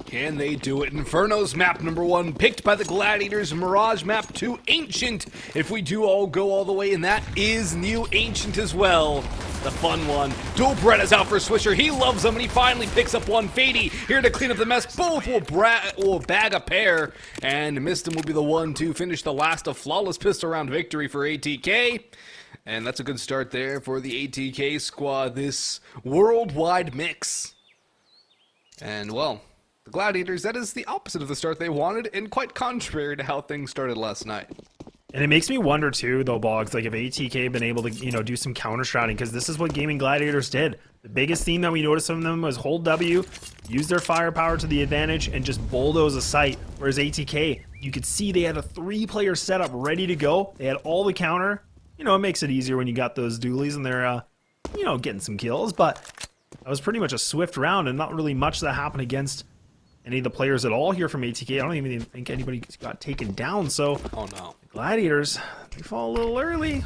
Can they do it? Inferno's map number 1, picked by the Gladiators. Mirage map 2, Ancient. If we do all go all the way, and that is new Ancient as well. The fun one. Dual Beretta's out for Swisher. He loves them, and he finally picks up one. Fady here to clean up the mess. Both will bag a pair, and Mistum will be the one to finish the last of flawless pistol round victory for ATK. And that's a good start there for the ATK squad, this worldwide mix. And, well, the Gladiators, that is the opposite of the start they wanted, and quite contrary to how things started last night. And it makes me wonder too, though, Boggs, like if ATK had been able to, do some counter-stratting, because this is what Gaimin Gladiators did. The biggest theme that we noticed from them was hold W, use their firepower to the advantage, and just bulldoze a site. Whereas ATK, you could see they had a 3-player setup ready to go. They had all the counter. It makes it easier when you got those dualies and they're, getting some kills. But that was pretty much a swift round, and not really much that happened against any of the players at all here from ATK. I don't even think anybody got taken down, so... Oh, no. The Gladiators, they fall a little early.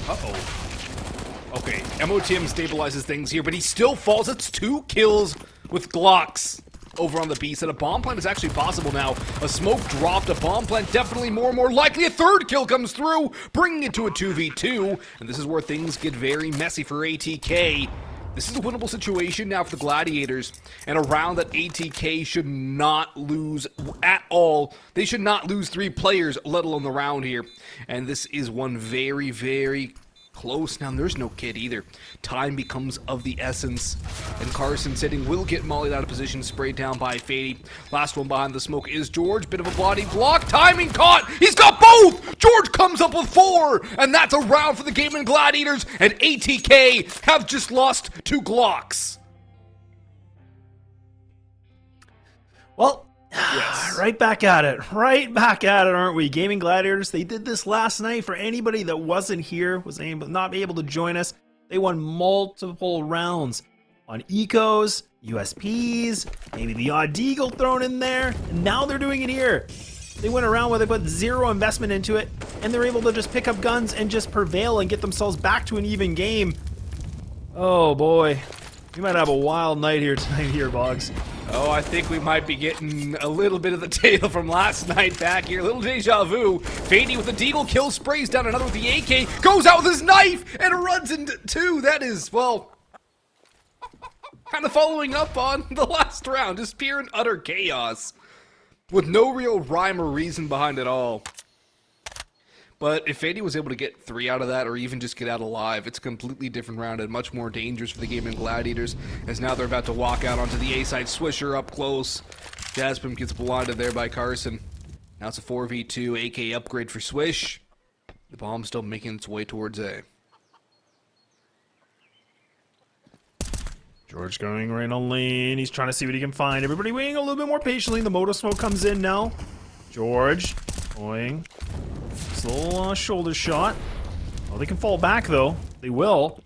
Uh-oh. Okay, MOTM stabilizes things here, but he still falls. It's 2 kills with Glocks over on the B. So a bomb plant is actually possible now. A smoke dropped, a bomb plant definitely more and more likely. A 3rd kill comes through, bringing it to a 2v2. And this is where things get very messy for ATK. This is a winnable situation now for the Gladiators, and a round that ATK should not lose at all. They should not lose 3 players, let alone the round here. And this is one very, very close. Now, there's no kid either. Time becomes of the essence, and Carson sitting will get mollied out of position, sprayed down by Fady. Last one behind the smoke is George. Bit of a body block. Timing caught. He's got both. George comes up with 4, and that's a round for the Gaimin Gladiators, and ATK have just lost 2 Glocks. Well, yes. Right back at it, aren't we? Gaimin Gladiators, they did this last night. For anybody that wasn't here, was not able to join us, they won multiple rounds on ecos, USPs, maybe the odd deagle thrown in there, and now they're doing it here. They went around where they put 0 investment into it, and they're able to just pick up guns and just prevail and get themselves back to an even game. Oh boy, we might have a wild night here tonight here, Boggs. Oh, I think we might be getting a little bit of the tale from last night back here. A little deja vu. Fady with the deagle kill, sprays down another with the AK, goes out with his knife, and runs into 2. That is, well, kind of following up on the last round. Just pure and utter chaos, with no real rhyme or reason behind it all. But if Fady was able to get 3 out of that, or even just get out alive, it's a completely different round and much more dangerous for the Gaimin Gladiators, as now they're about to walk out onto the A side. Swisher up close. Jaspim gets blinded there by Carson. Now it's a 4v2 AK upgrade for Swish. The bomb's still making its way towards A. George going right on lane. He's trying to see what he can find. Everybody waiting a little bit more patiently. The moto smoke comes in now. George going. Just a little shoulder shot. Oh, they can fall back though. They will.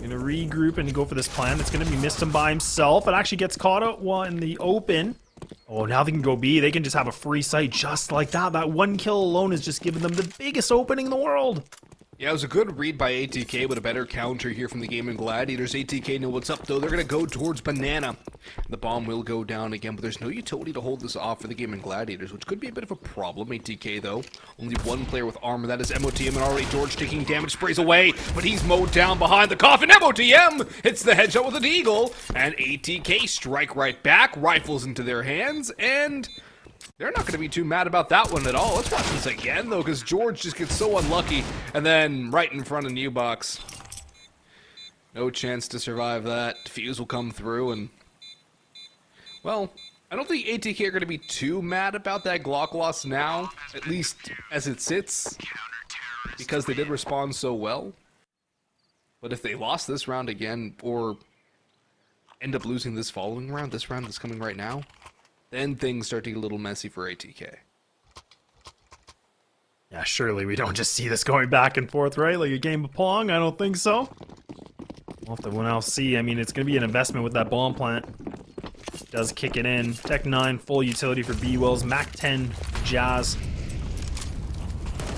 Gonna regroup and go for this plan. It's gonna be Mistum by himself. It actually gets caught out in the open. Oh, now they can go B. They can just have a free sight just like that. That 1 kill alone is just giving them the biggest opening in the world. Yeah, it was a good read by ATK with a better counter here from the Gaimin Gladiators. ATK know what's up, though. They're going to go towards Banana. The bomb will go down again, but there's no utility to hold this off for the Gaimin Gladiators, which could be a bit of a problem. ATK, though, only 1 player with armor. That is MOTM, and already George taking damage, sprays away, but he's mowed down behind the coffin. MOTM hits the headshot with an eagle, and ATK strike right back, rifles into their hands, and... they're not going to be too mad about that one at all. Let's watch this again, though, because George just gets so unlucky. And then right in front of Newbox. No chance to survive that. Fuse will come through, and... well, I don't think ATK are going to be too mad about that Glock loss now, at least as it sits, because they did respond so well. But if they lost this round again, or end up losing this following round, this round that's coming right now, then things start to get a little messy for ATK. Yeah, surely we don't just see this going back and forth, right? Like a game of Pong? I don't think so. We'll have to now see. I mean, it's going to be an investment with that bomb plant. Does kick it in. Tech 9, full utility for B-Wills. Mac 10, Jazz.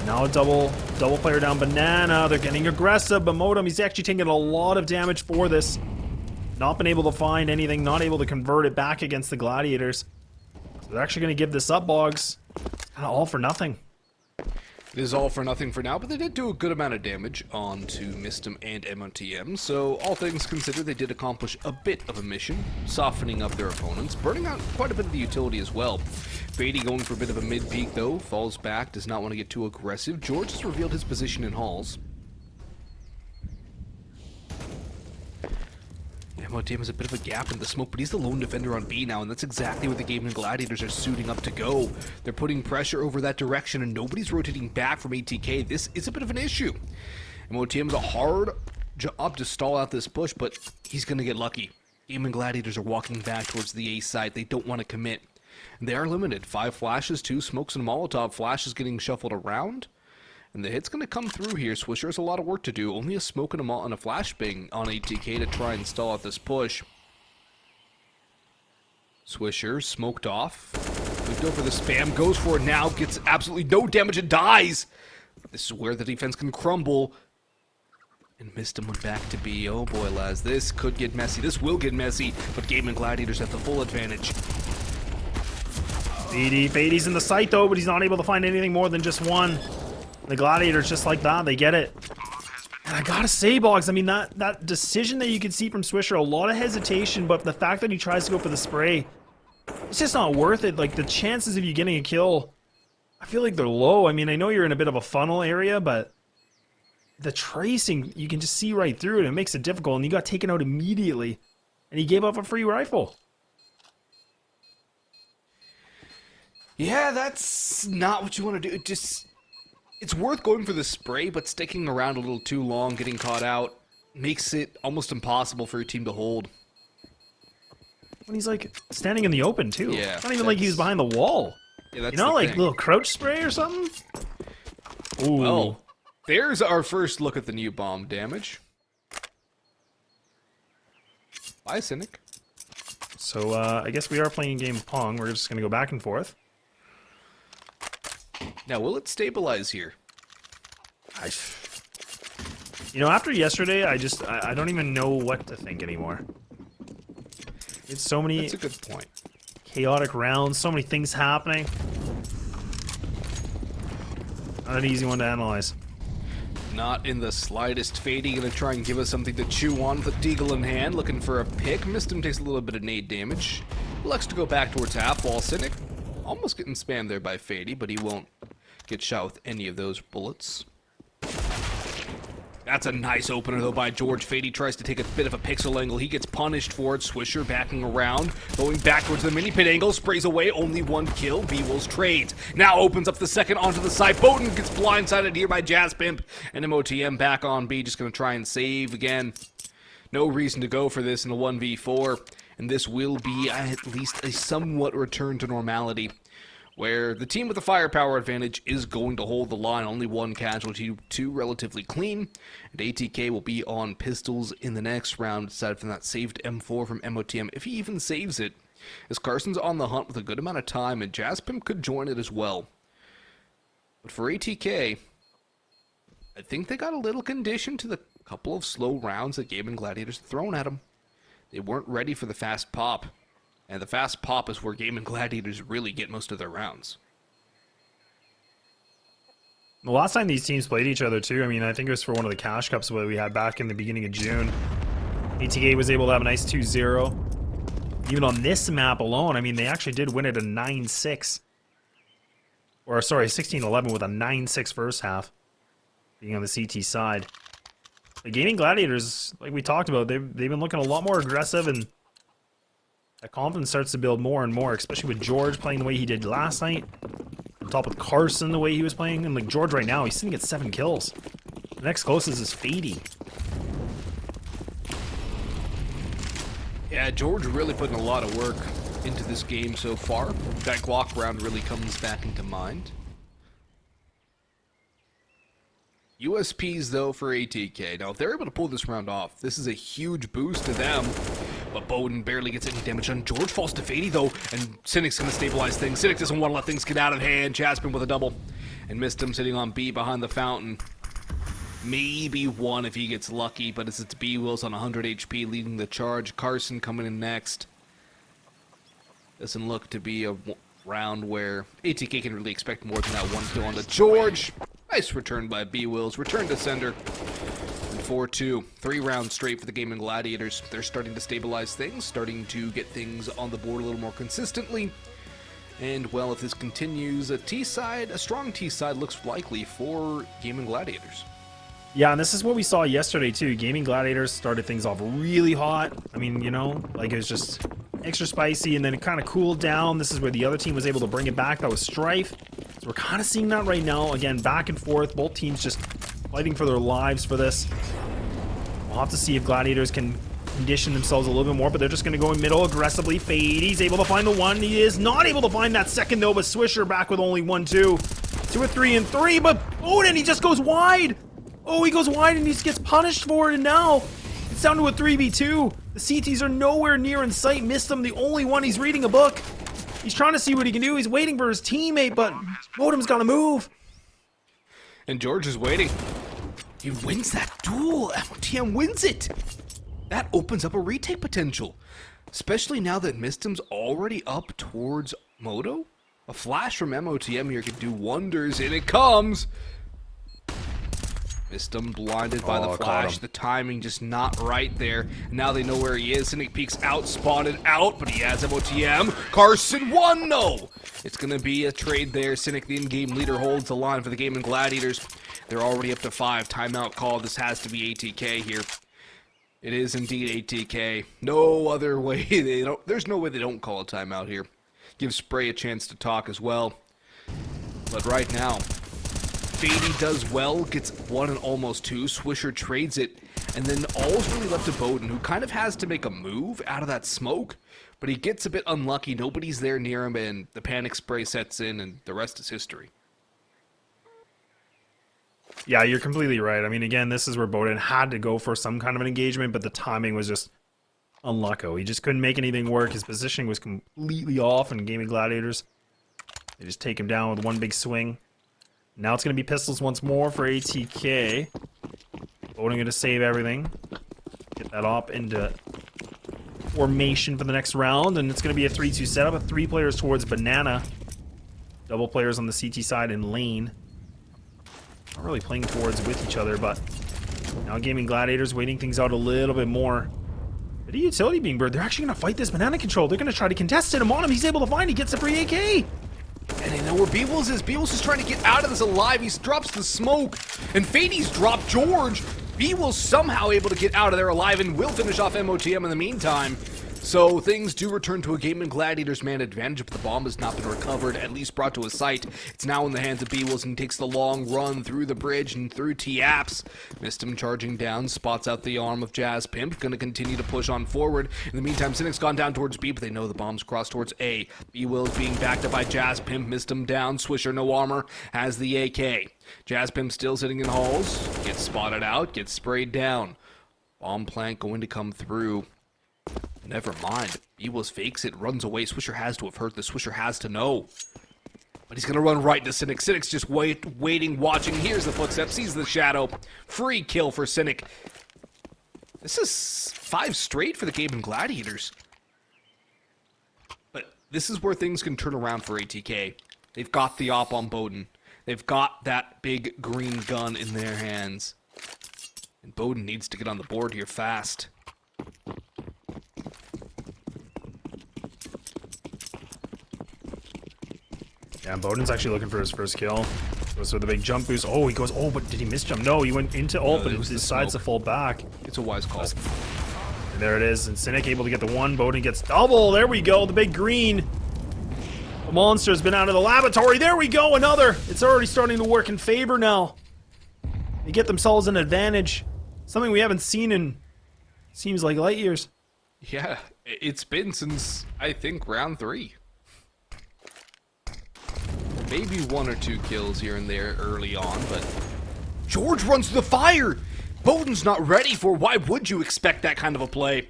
Now a double player down Banana. They're getting aggressive, but Modem, he's actually taking a lot of damage for this. Not been able to find anything, not able to convert it back against the Gladiators. So they're actually going to give this up, Boggs. It's kind of all for nothing. It is all for nothing for now, but they did do a good amount of damage onto Mistim and MOTM, so all things considered, they did accomplish a bit of a mission, softening up their opponents, burning out quite a bit of the utility as well. Fady going for a bit of a mid-peak though, falls back, does not want to get too aggressive. George has revealed his position in halls. MOTM has a bit of a gap in the smoke, but he's the lone defender on B now, and that's exactly what the Gaimin Gladiators are suiting up to go. They're putting pressure over that direction, and nobody's rotating back from ATK. This is a bit of an issue. MOTM's a hard job to stall out this push, but he's going to get lucky. Gaimin Gladiators are walking back towards the A side. They don't want to commit. They are limited. 5 flashes, 2 smokes, and a Molotov. Flash is getting shuffled around. And the hit's going to come through here. Swisher has a lot of work to do. Only a smoke and a flashbang on ATK to try and stall out this push. Swisher smoked off. We go for the spam. Goes for it now. Gets absolutely no damage and dies. This is where the defense can crumble. And Mistim went back to B. Oh boy, lads. This could get messy. This will get messy. But Gaimin Gladiators have the full advantage. Fady's in the sight though, but he's not able to find anything more than just one. The Gladiators, just like that, they get it. And I gotta say, Boggs, I mean, that decision that you can see from Swisher, a lot of hesitation, but the fact that he tries to go for the spray, it's just not worth it. Like, the chances of you getting a kill, I feel like they're low. I mean, I know you're in a bit of a funnel area, but the tracing, you can just see right through it. It makes it difficult, and he got taken out immediately. And he gave up a free rifle. Yeah, that's not what you want to do. It's worth going for the spray, but sticking around a little too long, getting caught out, makes it almost impossible for your team to hold. When he's like standing in the open too. Yeah, it's not even like he was behind the wall. Yeah, that's you know, like thing. Little crouch spray or something. Ooh. Well, there's our first look at the new bomb damage. Bye, Cynic. So I guess we are playing a game of Pong. We're just gonna go back and forth. Now, will it stabilize here? You know, after yesterday, I don't even know what to think anymore. It's so many... That's a good point. Chaotic rounds, so many things happening. Not an easy one to analyze. Not in the slightest. Fady gonna try and give us something to chew on with a deagle in hand, looking for a pick. Mistim takes a little bit of nade damage. Looks to go back towards half wall. Cynic almost getting spammed there by Fady, but he won't get shot with any of those bullets. That's a nice opener, though, by George. Fady tries to take a bit of a pixel angle. He gets punished for it. Swisher backing around, going back towards the mini pit angle, sprays away. Only one kill. B-Wolves trades. Now opens up the second onto the side. Bowden gets blindsided here by Jazz Pimp. And MOTM back on B, just going to try and save again. No reason to go for this in a 1v4. And this will be at least a somewhat return to normality, where the team with the firepower advantage is going to hold the line. Only one casualty, 2 relatively clean. And ATK will be on pistols in the next round, aside from that saved M4 from MOTM, if he even saves it, as Carson's on the hunt with a good amount of time, and Jaspim could join it as well. But for ATK, I think they got a little conditioned to the couple of slow rounds that Gaimin Gladiators thrown at them. They weren't ready for the fast pop. And the fast pop is where Gaimin Gladiators really get most of their rounds. The last time these teams played each other, too, I mean, I think it was for one of the Cash Cups that we had back in the beginning of June. ATK was able to have a nice 2-0. Even on this map alone, I mean, they actually did win it a 9-6. Or, sorry, 16-11 with a 9-6 first half, being on the CT side. The Gaimin Gladiators, like we talked about, they've been looking a lot more aggressive, and that confidence starts to build more and more, especially with George playing the way he did last night. On top with Carson the way he was playing. And like George right now, he's sitting at 7 kills. The next closest is Fady. Yeah, George really putting a lot of work into this game so far. That Glock round really comes back into mind. USPs, though, for ATK. Now, if they're able to pull this round off, this is a huge boost to them. But Bowden barely gets any damage done. George falls to Fady, though, and Cynic's going to stabilize things. Cynic doesn't want to let things get out of hand. Jaspin with a double. And Mistim sitting on B behind the fountain. Maybe one if he gets lucky, but it's B Wills on 100 HP leading the charge. Carson coming in next. Doesn't look to be a round where ATK can really expect more than that one kill on the George. Nice return by B Wills. Return to sender. And 4-2. 3 rounds straight for the Gaimin Gladiators. They're starting to stabilize things, starting to get things on the board a little more consistently. And, well, if this continues, a strong T-side looks likely for Gaimin Gladiators. Yeah, and this is what we saw yesterday, too. Gaimin Gladiators started things off really hot. I mean, you know, like it was just extra spicy, and then it kind of cooled down. This is where the other team was able to bring it back. That was Strife. So we're kind of seeing that right now. Again, back and forth. Both teams just fighting for their lives for this. We'll have to see if Gladiators can condition themselves a little bit more, but they're just going to go in middle aggressively. Fade's able to find the one. He is not able to find that second, though, but Swisher back with only 1-2. 2 or 3 and 3, but Odin, he just goes wide. Oh, he goes wide and he just gets punished for it, and now it's down to a 3v2. The CTs are nowhere near in sight. Missed him, the only one. He's reading a book. He's trying to see what he can do. He's waiting for his teammate, but Odin's got to move. And George is waiting. He wins that duel. MOTM wins it. That opens up a retake potential. Especially now that Mistim's already up towards Moto. A flash from MOTM here could do wonders, and it comes. Mistim blinded by the flash. The timing just not right there. Now they know where he is. Cynic peeks out, spotted out, but he has MOTM. Carson won, no! It's going to be a trade there. Cynic, the in-game leader, holds the line for the Gaimin Gladiators. They're already up to 5. Timeout call. This has to be ATK here. It is indeed ATK. No other way. There's no way they don't call a timeout here. Give Spray a chance to talk as well. But right now, Fady does well, gets 1 and almost 2. Swisher trades it, and then all's really left to Bowden, who kind of has to make a move out of that smoke, but he gets a bit unlucky. Nobody's there near him, and the panic spray sets in, and the rest is history. Yeah, you're completely right. I mean, again, this is where Bowden had to go for some kind of an engagement, but the timing was just unlucky. He just couldn't make anything work. His positioning was completely off, and Gaimin Gladiators, they just take him down with one big swing. Now it's going to be pistols once more for ATK. Bowden going to save everything. Get that op into formation for the next round, and it's going to be a 3-2 setup with 3 players towards Banana. Double players on the CT side in lane. Not really playing towards with each other, but now Gaimin Gladiators waiting things out a little bit more. Bit of utility being bird. They're actually going to fight this banana control. They're going to try to contest it. I'm on him. He's able to find. He gets the free AK. And they know where B-Wills is. B-Wills is trying to get out of this alive. He drops the smoke. And Fady's dropped George. B-Wills somehow able to get out of there alive and will finish off MOTM in the meantime. So things do return to a Gaimin Gladiators man advantage, but the bomb has not been recovered, at least brought to a site. It's now in the hands of B-Wills, and he takes the long run through the bridge and through T-Apps. Missed him charging down, spots out the arm of Jazz Pimp, gonna continue to push on forward. In the meantime, Cynic's gone down towards B, but they know the bomb's crossed towards A. B-Wills being backed up by Jazz Pimp, missed him down. Swisher, no armor, has the AK. Jazz Pimp still sitting in halls, gets spotted out, gets sprayed down. Bomb plant going to come through. Never mind. B-Wills fakes it, runs away. Swisher has to have heard this. Swisher has to know. But he's going to run right to Cynic. Cynic's just waiting, watching. Here's the footsteps. Sees the shadow. Free kill for Cynic. This is 5 straight for the Gaimin Gladiators. But this is where things can turn around for ATK. They've got the op on Bowden. They've got that big green gun in their hands. And Bowden needs to get on the board here fast. Yeah, Bowden's actually looking for his first kill. Goes for the big jump boost. Oh, he goes, oh, but did he miss jump? No, he went into ult, but he decides to fall back. It's a wise call. And there it is, and Cynic able to get the 1. Bowden gets double. There we go, the big green. The monster's been out of the laboratory. There we go, another. It's already starting to work in favor now. They get themselves an advantage. Something we haven't seen in, seems like, light years. Yeah, it's been since, I think, round 3. Maybe 1 or 2 kills here and there early on, but George runs to the fire! Bowden's not ready for. Why would you expect that kind of a play?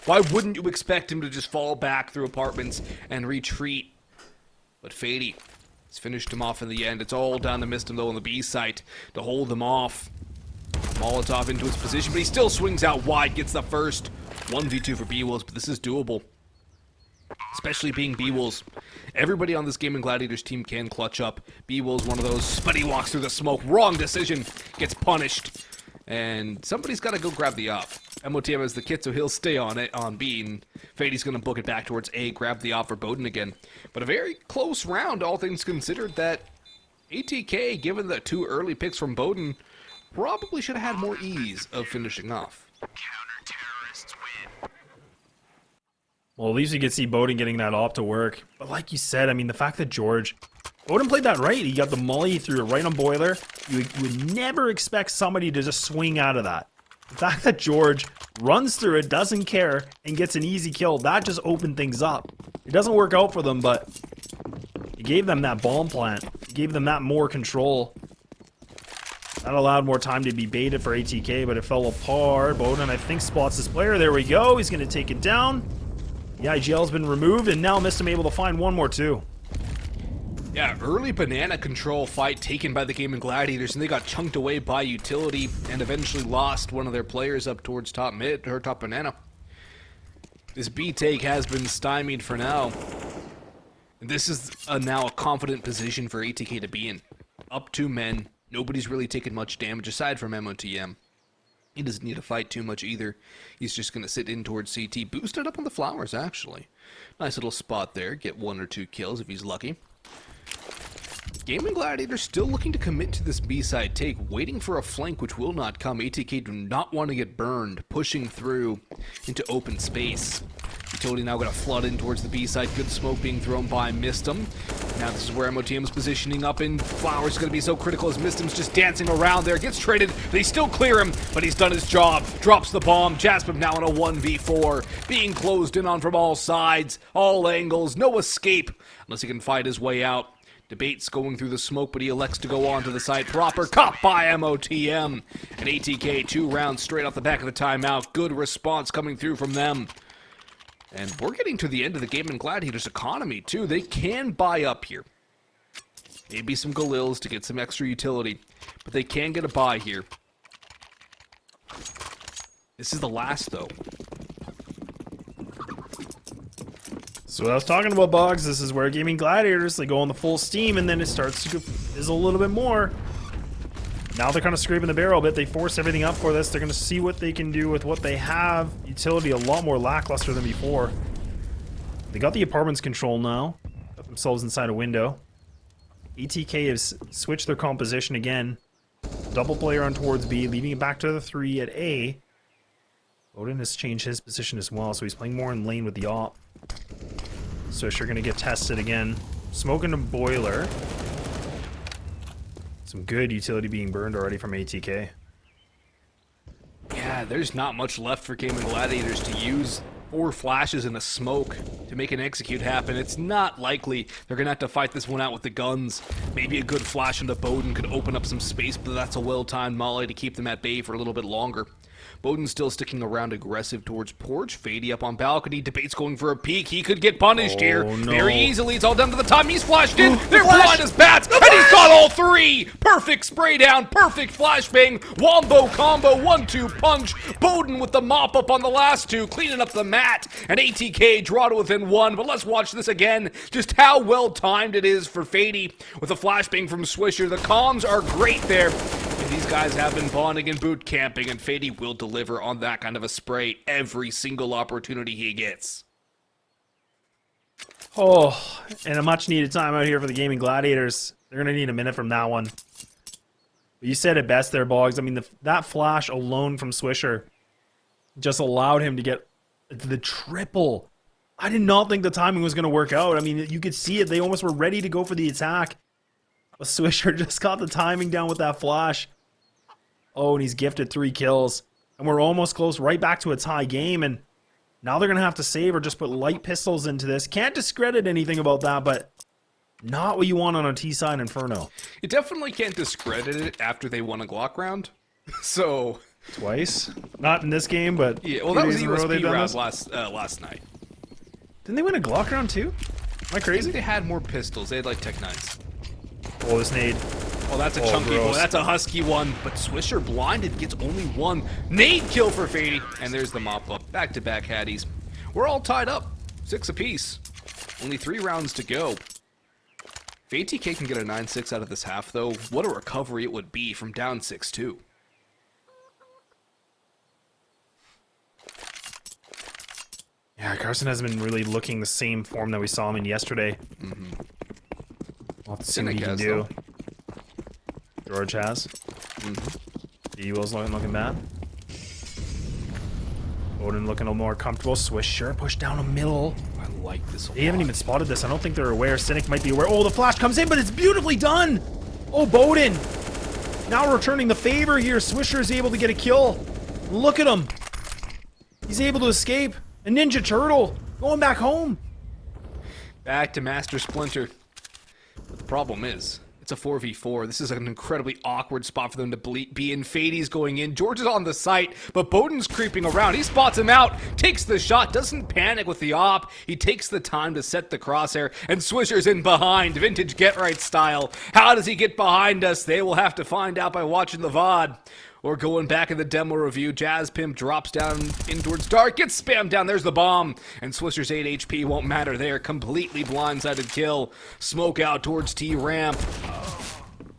Why wouldn't you expect him to just fall back through apartments and retreat? But Fady has finished him off in the end. It's all down to Mistim though on the B site to hold them off. Molotov into his position, but he still swings out wide, gets the first. 1v2 for B-Wolves, but this is doable. Especially being B-Wolves. Everybody on this Gaimin Gladiators team can clutch up. B-Wolves, one of those, but he walks through the smoke. Wrong decision. Gets punished. And somebody's got to go grab the op. MOTM has the kit, so he'll stay on it, on B, and Fady's going to book it back towards A, grab the op for Bowden again. But a very close round, all things considered, that ATK, given the 2 early picks from Bowden, probably should have had more ease of finishing off. Well, at least you could see Bowden getting that op to work. But like you said, I mean, the fact that Bowden played that right. He got the molly, he threw it right on Boiler. You would never expect somebody to just swing out of that. The fact that George runs through it, doesn't care, and gets an easy kill, that just opened things up. It doesn't work out for them, but it gave them that bomb plant. It gave them that more control. That allowed more time to be baited for ATK, but it fell apart. Bowden, I think, spots his player. There we go. He's going to take it down. The IGL's been removed, and now Mistim able to find one more, too. Yeah, early banana control fight taken by the Gaimin Gladiators, and they got chunked away by utility and eventually lost one of their players up towards top mid, or top banana. This B take has been stymied for now. And this is now a confident position for ATK to be in. Up 2 men, nobody's really taken much damage aside from MOTM. He doesn't need to fight too much either. He's just going to sit in towards CT. Boosted up on the flowers, actually. Nice little spot there. Get 1 or 2 kills if he's lucky. Gaimin Gladiators still looking to commit to this B-side take, waiting for a flank which will not come. ATK do not want to get burned, pushing through into open space. Utility now going to flood in towards the B-side. Good smoke being thrown by Mistim. Now this is where MOTM is positioning up, and Flowers is going to be so critical as Mistim's just dancing around there. Gets traded, they still clear him, but he's done his job. Drops the bomb. Jaspim now in a 1v4, being closed in on from all sides, all angles, no escape, unless he can fight his way out. Debates going through the smoke, but he elects to go on to the side proper. Caught by MOTM. And ATK 2 rounds straight off the back of the timeout. Good response coming through from them. And we're getting to the end of the Gaimin Gladiators economy, too. They can buy up here. Maybe some Galils to get some extra utility. But they can get a buy here. This is the last, though. So I was talking about, Boggs, this is where Gaimin Gladiators, they go on the full steam, and then it starts to fizzle a little bit more. Now they're kind of scraping the barrel a bit. They force everything up for this. They're going to see what they can do with what they have. Utility a lot more lackluster than before. They got the apartments control now. Got themselves inside a window. ATK has switched their composition again. Double player on towards B, leaving it back to the 3 at A. Odin has changed his position as well, so he's playing more in lane with the op. Swisher going to get tested again. Smoking a Boiler. Some good utility being burned already from ATK. Yeah, there's not much left for Gaimin Gladiators to use. 4 flashes and a smoke to make an execute happen. It's not likely they're going to have to fight this one out with the guns. Maybe a good flash into Bowden could open up some space, but that's a well-timed molly to keep them at bay for a little bit longer. Bowden's still sticking around aggressive towards porch. Fady up on balcony. Debates going for a peek. He could get punished here very easily. It's all done to the time. He's flashed in. They're blind as bats. And he's got all 3. Perfect spray down. Perfect flashbang. Wombo combo. 1-2 punch. Bowden with the mop up on the last 2. Cleaning up the mat. And ATK draw to within 1. But let's watch this again. Just how well timed it is for Fady with a flashbang from Swisher. The comms are great there. These guys have been bonding and boot camping, and Fady will deliver on that kind of a spray every single opportunity he gets. Oh, and a much needed time out here for the Gaimin Gladiators. They're going to need a minute from that one. But you said it best there, Boggs. I mean, that flash alone from Swisher just allowed him to get the triple. I did not think the timing was going to work out. I mean, you could see it. They almost were ready to go for the attack. But Swisher just got the timing down with that flash. Oh, and he's gifted 3 kills. And we're almost close, right back to a tie game. And now they're going to have to save or just put light pistols into this. Can't discredit anything about that, but not what you want on a T-side Inferno. You definitely can't discredit it after they won a Glock round. So... Twice? Not in this game, but... Yeah, well, that was the USP round last night. Didn't they win a Glock round too? Am I crazy? I think they had more pistols. They had, like, Tech 9s. Oh, this nade. Oh, that's a chunky gross. boy. That's a husky one. But Swisher blinded, gets only one nade kill for Fady. And there's the mop up. Back-to-back Hatties. We're all tied up. 6 apiece. Only 3 rounds to go. If ATK can get a 9-6 out of this half, though, what a recovery it would be from down 6-2. Yeah, Carson hasn't been really looking the same form that we saw him in yesterday. Mm-hmm. We'll have to see what he can do. George has. D-Will's looking bad. Odin looking a little more comfortable. Swisher pushed down a middle. I like this a lot. They haven't even spotted this. I don't think they're aware. Cynic might be aware. Oh, the flash comes in, but it's beautifully done. Oh, Bowden. Now returning the favor here. Swisher is able to get a kill. Look at him. He's able to escape. A Ninja Turtle going back home. Back to Master Splinter. But the problem is, it's a 4v4. This is an incredibly awkward spot for them to be in. Fady's going in. George is on the site, but Bowden's creeping around. He spots him out, takes the shot, doesn't panic with the op. He takes the time to set the crosshair, and Swisher's in behind. Vintage Get Right style. How does he get behind us? They will have to find out by watching the VOD. Or going back in the demo review, Jazz Pimp drops down in towards Dark, gets spammed down, there's the bomb. And Swisher's 8 HP won't matter there. Completely blindsided kill. Smoke out towards T-Ramp.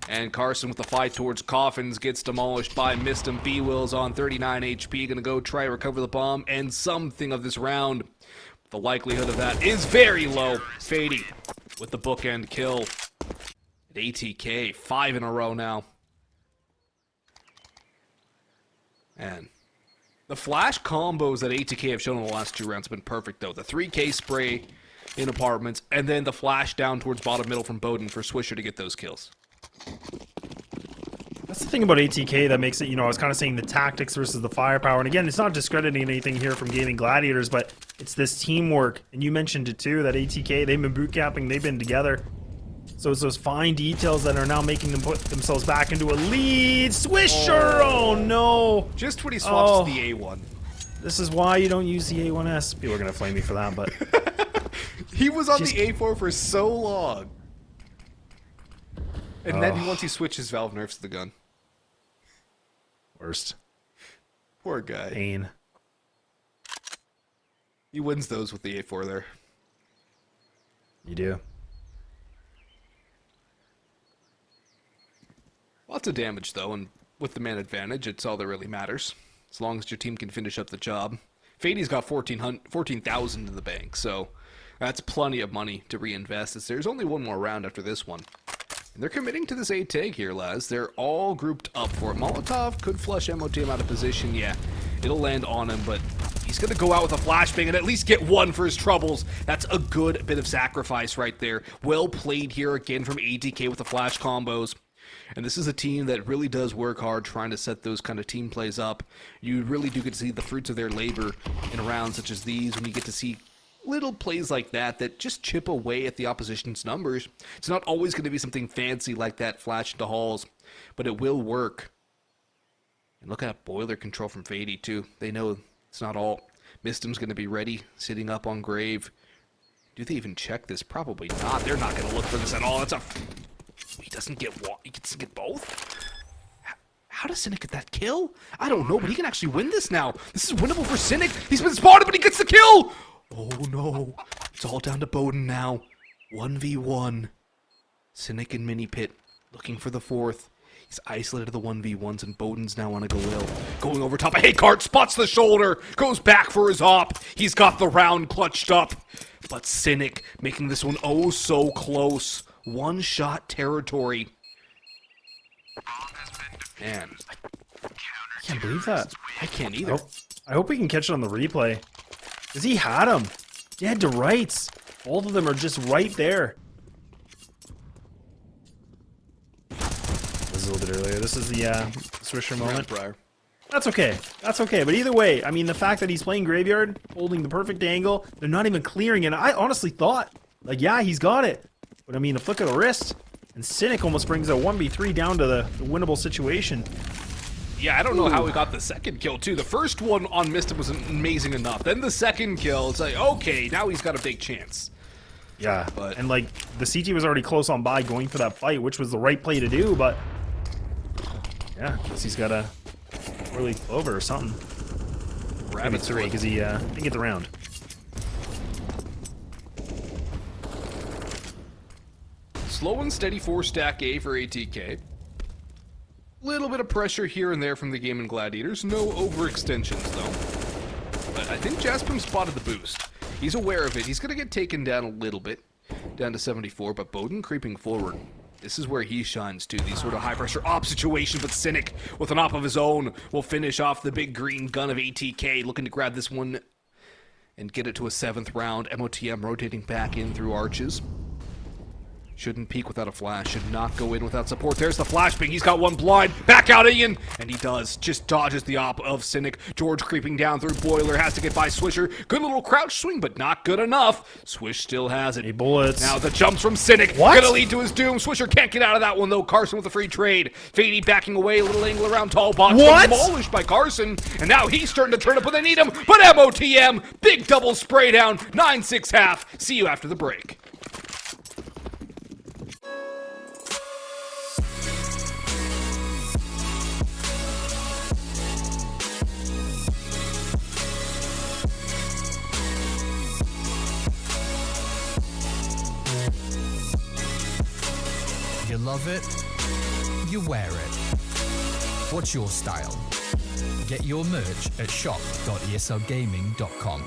And Carson with the fight towards Coffins gets demolished by Mistum. B-Will's on 39 HP, gonna go try to recover the bomb and something of this round. The likelihood of that is very low. Fady with the bookend kill. At ATK, 5 in a row now. And the flash combos that ATK have shown in the last 2 rounds have been perfect, though. The 3K spray in apartments, and then the flash down towards bottom middle from Bowden for Swisher to get those kills. That's the thing about ATK that makes it, you know, I was kind of saying the tactics versus the firepower. And again, it's not discrediting anything here from Gaimin Gladiators, but it's this teamwork. And you mentioned it too, that ATK, they've been boot camping, they've been together. So it's those fine details that are now making them put themselves back into a lead. Swisher! Oh no! Just when he swaps to the A1. This is why you don't use the A1S. People are going to flame me for that, but... He was on the A4 for so long. And then once he switches, Valve nerfs the gun. Worst. Poor guy. Pain. He wins those with the A4 there. You do. Lots of damage, though, and with the man advantage, it's all that really matters. As long as your team can finish up the job. Fady's got 14,000 in the bank, so that's plenty of money to reinvest, as there's only one more round after this one. And they're committing to this A tag here, lads. They're all grouped up for it. Molotov could flush MOTM out of position, yeah. It'll land on him, but he's going to go out with a flashbang and at least get one for his troubles. That's a good bit of sacrifice right there. Well played here again from ATK with the flash combos. And this is a team that really does work hard trying to set those kind of team plays up. You really do get to see the fruits of their labor in rounds such as these when you get to see little plays like that that just chip away at the opposition's numbers. It's not always going to be something fancy like that flash into halls, but it will work. And look at boiler control from Fady too. They know it's not all. Mistum's going to be ready, sitting up on Grave. Do they even check this? Probably not. They're not going to look for this at all. That's a... He doesn't get one. He gets to get both? How does Cynic get that kill? I don't know, but he can actually win this now. This is winnable for Cynic. He's been spotted, but he gets the kill! Oh no. It's all down to Bowden now. 1v1. Cynic and Mini Pit looking for the 4th. He's isolated the 1v1s, and Bowden's now on a Galil. Going over top. Hey, Cart spots the shoulder. Goes back for his op. He's got the round clutched up. But Cynic making this one oh so close. One-shot territory. Man. I can't believe that. I can't either. I hope we can catch it on the replay. Because he had him. Dead to rights. Both of them are just right there. This is a little bit earlier. This is the Swisher moment. That's okay. That's okay. But either way, I mean, the fact that he's playing Graveyard, holding the perfect angle, they're not even clearing it. I honestly thought, like, yeah, he's got it. But I mean, a flick of the wrist, and Cynic almost brings a 1v3 down to the winnable situation. Yeah, I don't know how we got the second kill, too. The first one on Mistum was amazing enough. Then the second kill, it's like, okay, now he's got a big chance. Yeah, But- and like the CT was already close on by going for that fight, which was the right play to do, but yeah, guess he's got a early clover or something. Maybe Rabbit's 3 because he didn't get the round. Slow and steady 4-stack A for ATK. Little bit of pressure here and there from the Gaimin Gladiators. No overextensions, though. But I think Jaspim spotted the boost. He's aware of it. He's going to get taken down a little bit, down to 74, but Bowden creeping forward. This is where he shines, too. These sort of high-pressure op situations, but Cynic, with an op of his own, will finish off the big green gun of ATK, looking to grab this one and get it to a 7th round. MOTM rotating back in through arches. Shouldn't peek without a flash. Should not go in without support. There's the flashbang. He's got one blind. Back out Ian. And he does. Just dodges the op of Cynic. George creeping down through Boiler. Has to get by Swisher. Good little crouch swing, but not good enough. Swish still has it. 8 bullets. Now the jumps from Cynic. What? Gonna lead to his doom. Swisher can't get out of that one, though. Carson with a free trade. Fady backing away. Little angle around tall box. What? Demolished by Carson. And now he's starting to turn up when they need him. But MOTM. Big double spray down. 9-6 half. See you after the break. You love it, you wear it. What's your style? Get your merch at shop.eslgaming.com.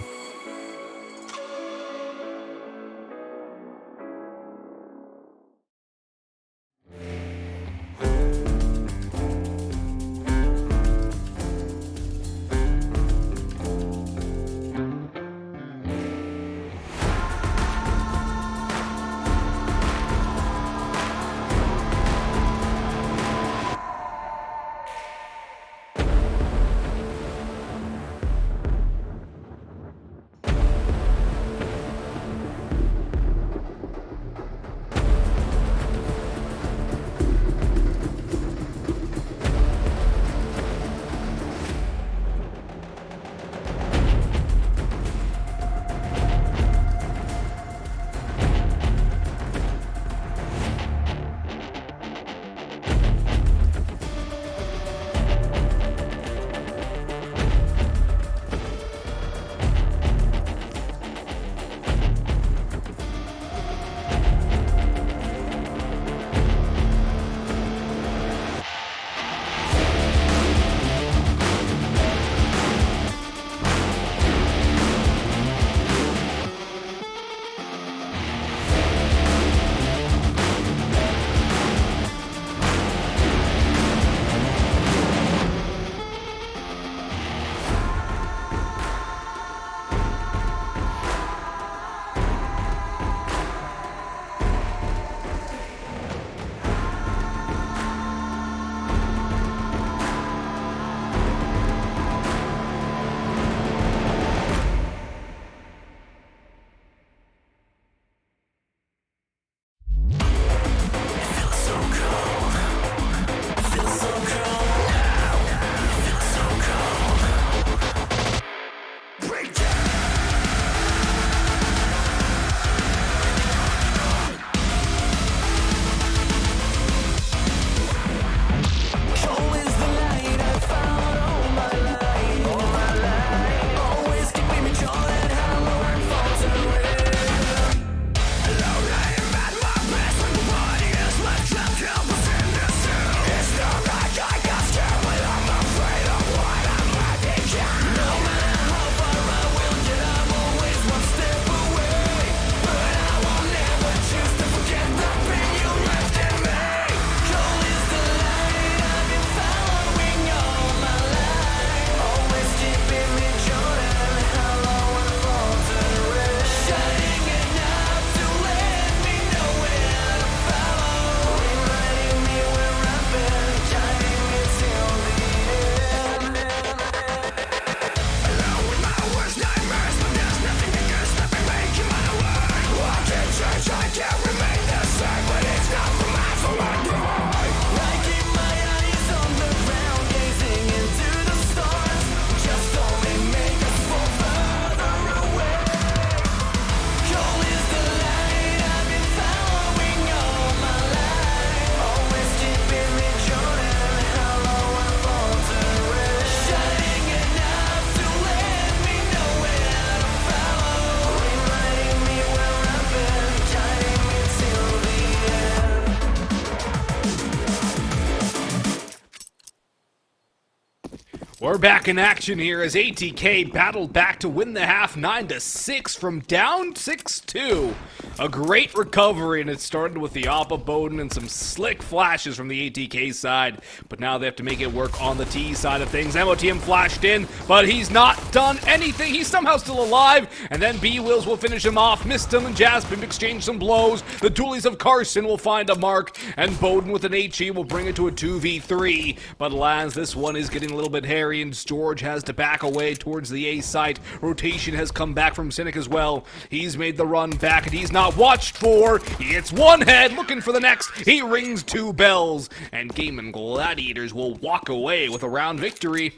We're back in action here as ATK battled back to win the half 9-6 from down 6-2. A great recovery, and it started with the Oppa Bowden and some slick flashes from the ATK side. But now they have to make it work on the T side of things. MOTM flashed in, but he's not done anything. He's somehow still alive, and then B-Wills will finish him off. Mistum and Jaspin exchange some blows. The Doolies of Carson will find a mark, and Bowden with an HE will bring it to a 2v3. But Lance, this one is getting a little bit hairy, and George has to back away towards the A site. Rotation has come back from Cynic as well. He's made the run back, and he's not watched for. He hits one head, looking for the next. He rings two bells, and Gaimin Gladiators will walk away with a round victory.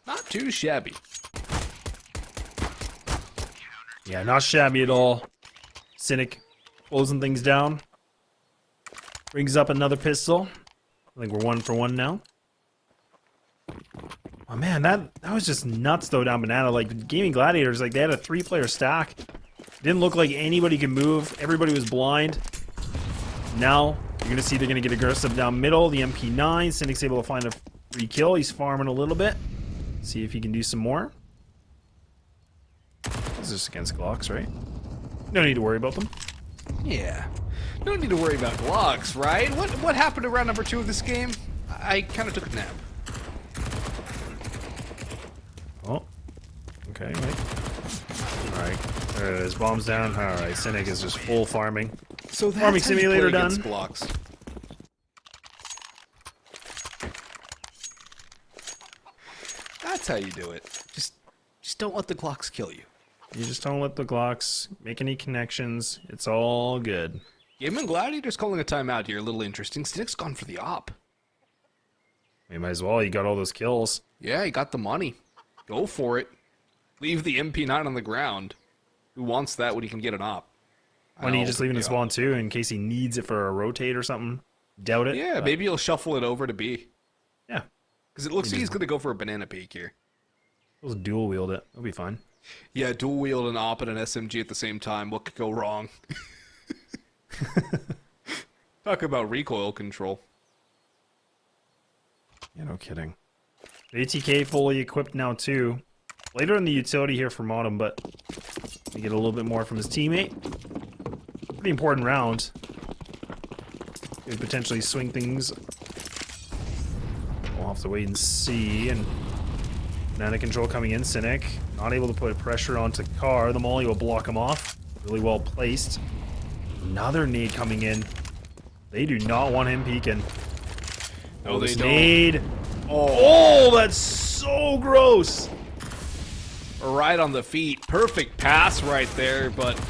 Not too shabby. Yeah, not shabby at all. Cynic closing things down. Brings up another pistol. I think we're 1 for 1 now. Oh man, that was just nuts though down Banana. Like, Gaimin Gladiators, like, they had a 3-player stack. Didn't look like anybody could move. Everybody was blind. Now, you're gonna see they're gonna get aggressive down middle. The MP9, Cynic's able to find a free kill. He's farming a little bit. See if he can do some more. This is just against Glocks, right? No need to worry about them. Yeah. No need to worry about Glocks, right? What happened around number 2 of this game? I kind of took a nap. Oh. Okay, wait. Alright. There it is. Bombs down. Alright, Cynic is just full farming. So that's Farming how you simulator play against done. Glocks. That's how you do it. Just don't let the Glocks kill you. You just don't let the Glocks make any connections. It's all good. Gaimin Gladiators calling a timeout here. A little interesting. Cynic's gone for the op. You might as well. You got all those kills. Yeah, he got the money. Go for it. Leave the MP9 on the ground. Who wants that when he can get an op? Why don't you just leave it in spawn too, in case he needs it for a rotate or something? Doubt it. Yeah, but maybe he'll shuffle it over to B. yeah. Because it looks like he's going to go for a banana peek here. He'll dual wield it. It'll be fine. Yeah, dual wield an op and an SMG at the same time. What could go wrong? Talk about recoil control. Yeah, no kidding. ATK fully equipped now too. Later in the utility here from Autumn, but we get a little bit more from his teammate. Pretty important round. Could potentially swing things. We'll have to wait and see. And Banana control coming in. Cynic not able to put pressure onto Car. The molly will block him off. Really well placed. Another nade coming in. They do not want him peeking. No, they don't. Nade. Oh, that's so gross. Right on the feet. Perfect pass right there, but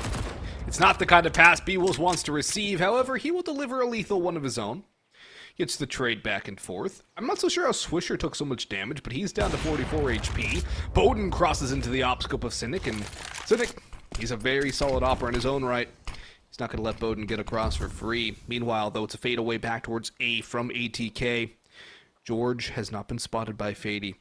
it's not the kind of pass B-Wills wants to receive. However, he will deliver a lethal one of his own. Gets the trade back and forth. I'm not so sure how Swisher took so much damage, but he's down to 44 HP. Bowden crosses into the op scope of Cynic, and Cynic, he's a very solid opper in his own right. He's not going to let Bowden get across for free. Meanwhile, though, it's a fadeaway back towards A from ATK. George has not been spotted by Fady.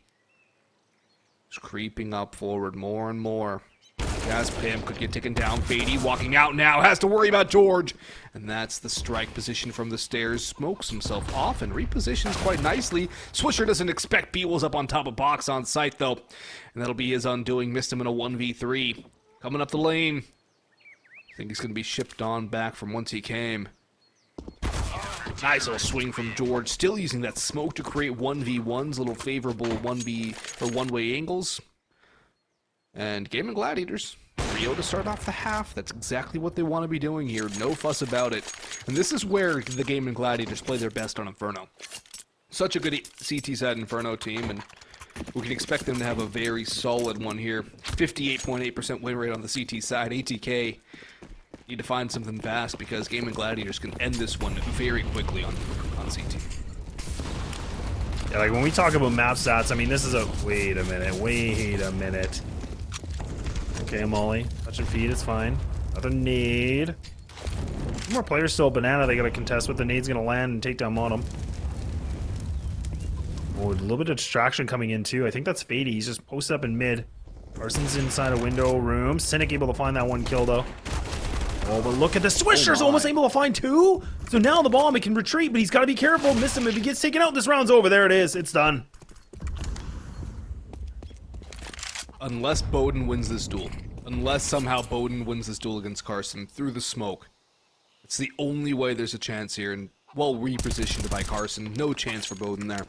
He's creeping up forward more and more. Pam could get taken down. Fady walking out now, has to worry about George. And that's the strike position from the stairs. Smokes himself off and repositions quite nicely. Swisher doesn't expect B-Wills up on top of box on site, though. And that'll be his undoing. Missed him in a 1v3. Coming up the lane. I think he's going to be shipped on back from whence he came. Nice little swing from George. Still using that smoke to create 1v1s. Little favorable 1v or one-way angles. And Gaimin Gladiators, Rio to start off the half. That's exactly what they want to be doing here. No fuss about it. And this is where the Gaimin Gladiators play their best on Inferno. Such a good CT side Inferno team, and we can expect them to have a very solid one here. 58.8% win rate on the CT side. ATK need to find something fast because Gaimin Gladiators can end this one very quickly on CT. Yeah, like when we talk about map stats, I mean, this is a... Wait a minute. Okay, Molly. Touching feet, it's fine. Another nade. Two more players still. Banana, they gotta contest with. The nade's gonna land and take down Monum. Oh, a little bit of distraction coming in too. I think that's Fady. He's just posted up in mid. Carson's inside a window room. Cynic able to find that one kill though. Oh, but look at the Swisher's almost able to find two. So now the bomb, it can retreat, but he's got to be careful. Miss him if he gets taken out. This round's over. There it is. It's done. unless Bowden wins this duel, unless somehow Bowden wins this duel against Carson through the smoke, it's the only way there's a chance here, and well repositioned by Carson. No chance for Bowden there.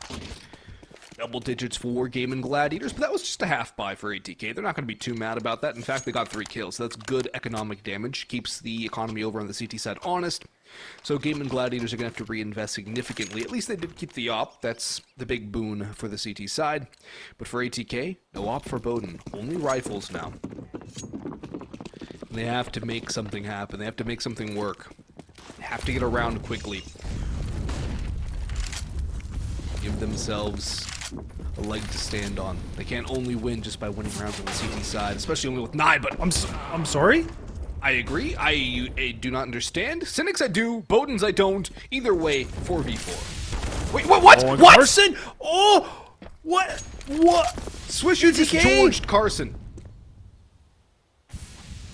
Double digits for Gaimin Gladiators, but that was just a half buy for ATK. They're not going to be too mad about that. In fact, they got 3 kills, so that's good economic damage. Keeps the economy over on the CT side honest. So Gaimin Gladiators are going to have to reinvest significantly. At least they did keep the op. That's the big boon for the CT side. But for ATK, no op for Bowden. Only rifles now. And they have to make something happen. They have to make something work. They have to get around quickly. Give themselves a leg to stand on. They can't only win just by winning rounds on the CT side, especially only with 9, but I'm sorry? I agree. I do not understand. Cynics I do, Bowden's I don't. Either way, 4v4. Wait, what? Oh, What? Carson? Oh! What? Swisher just ATK? Georged Carson.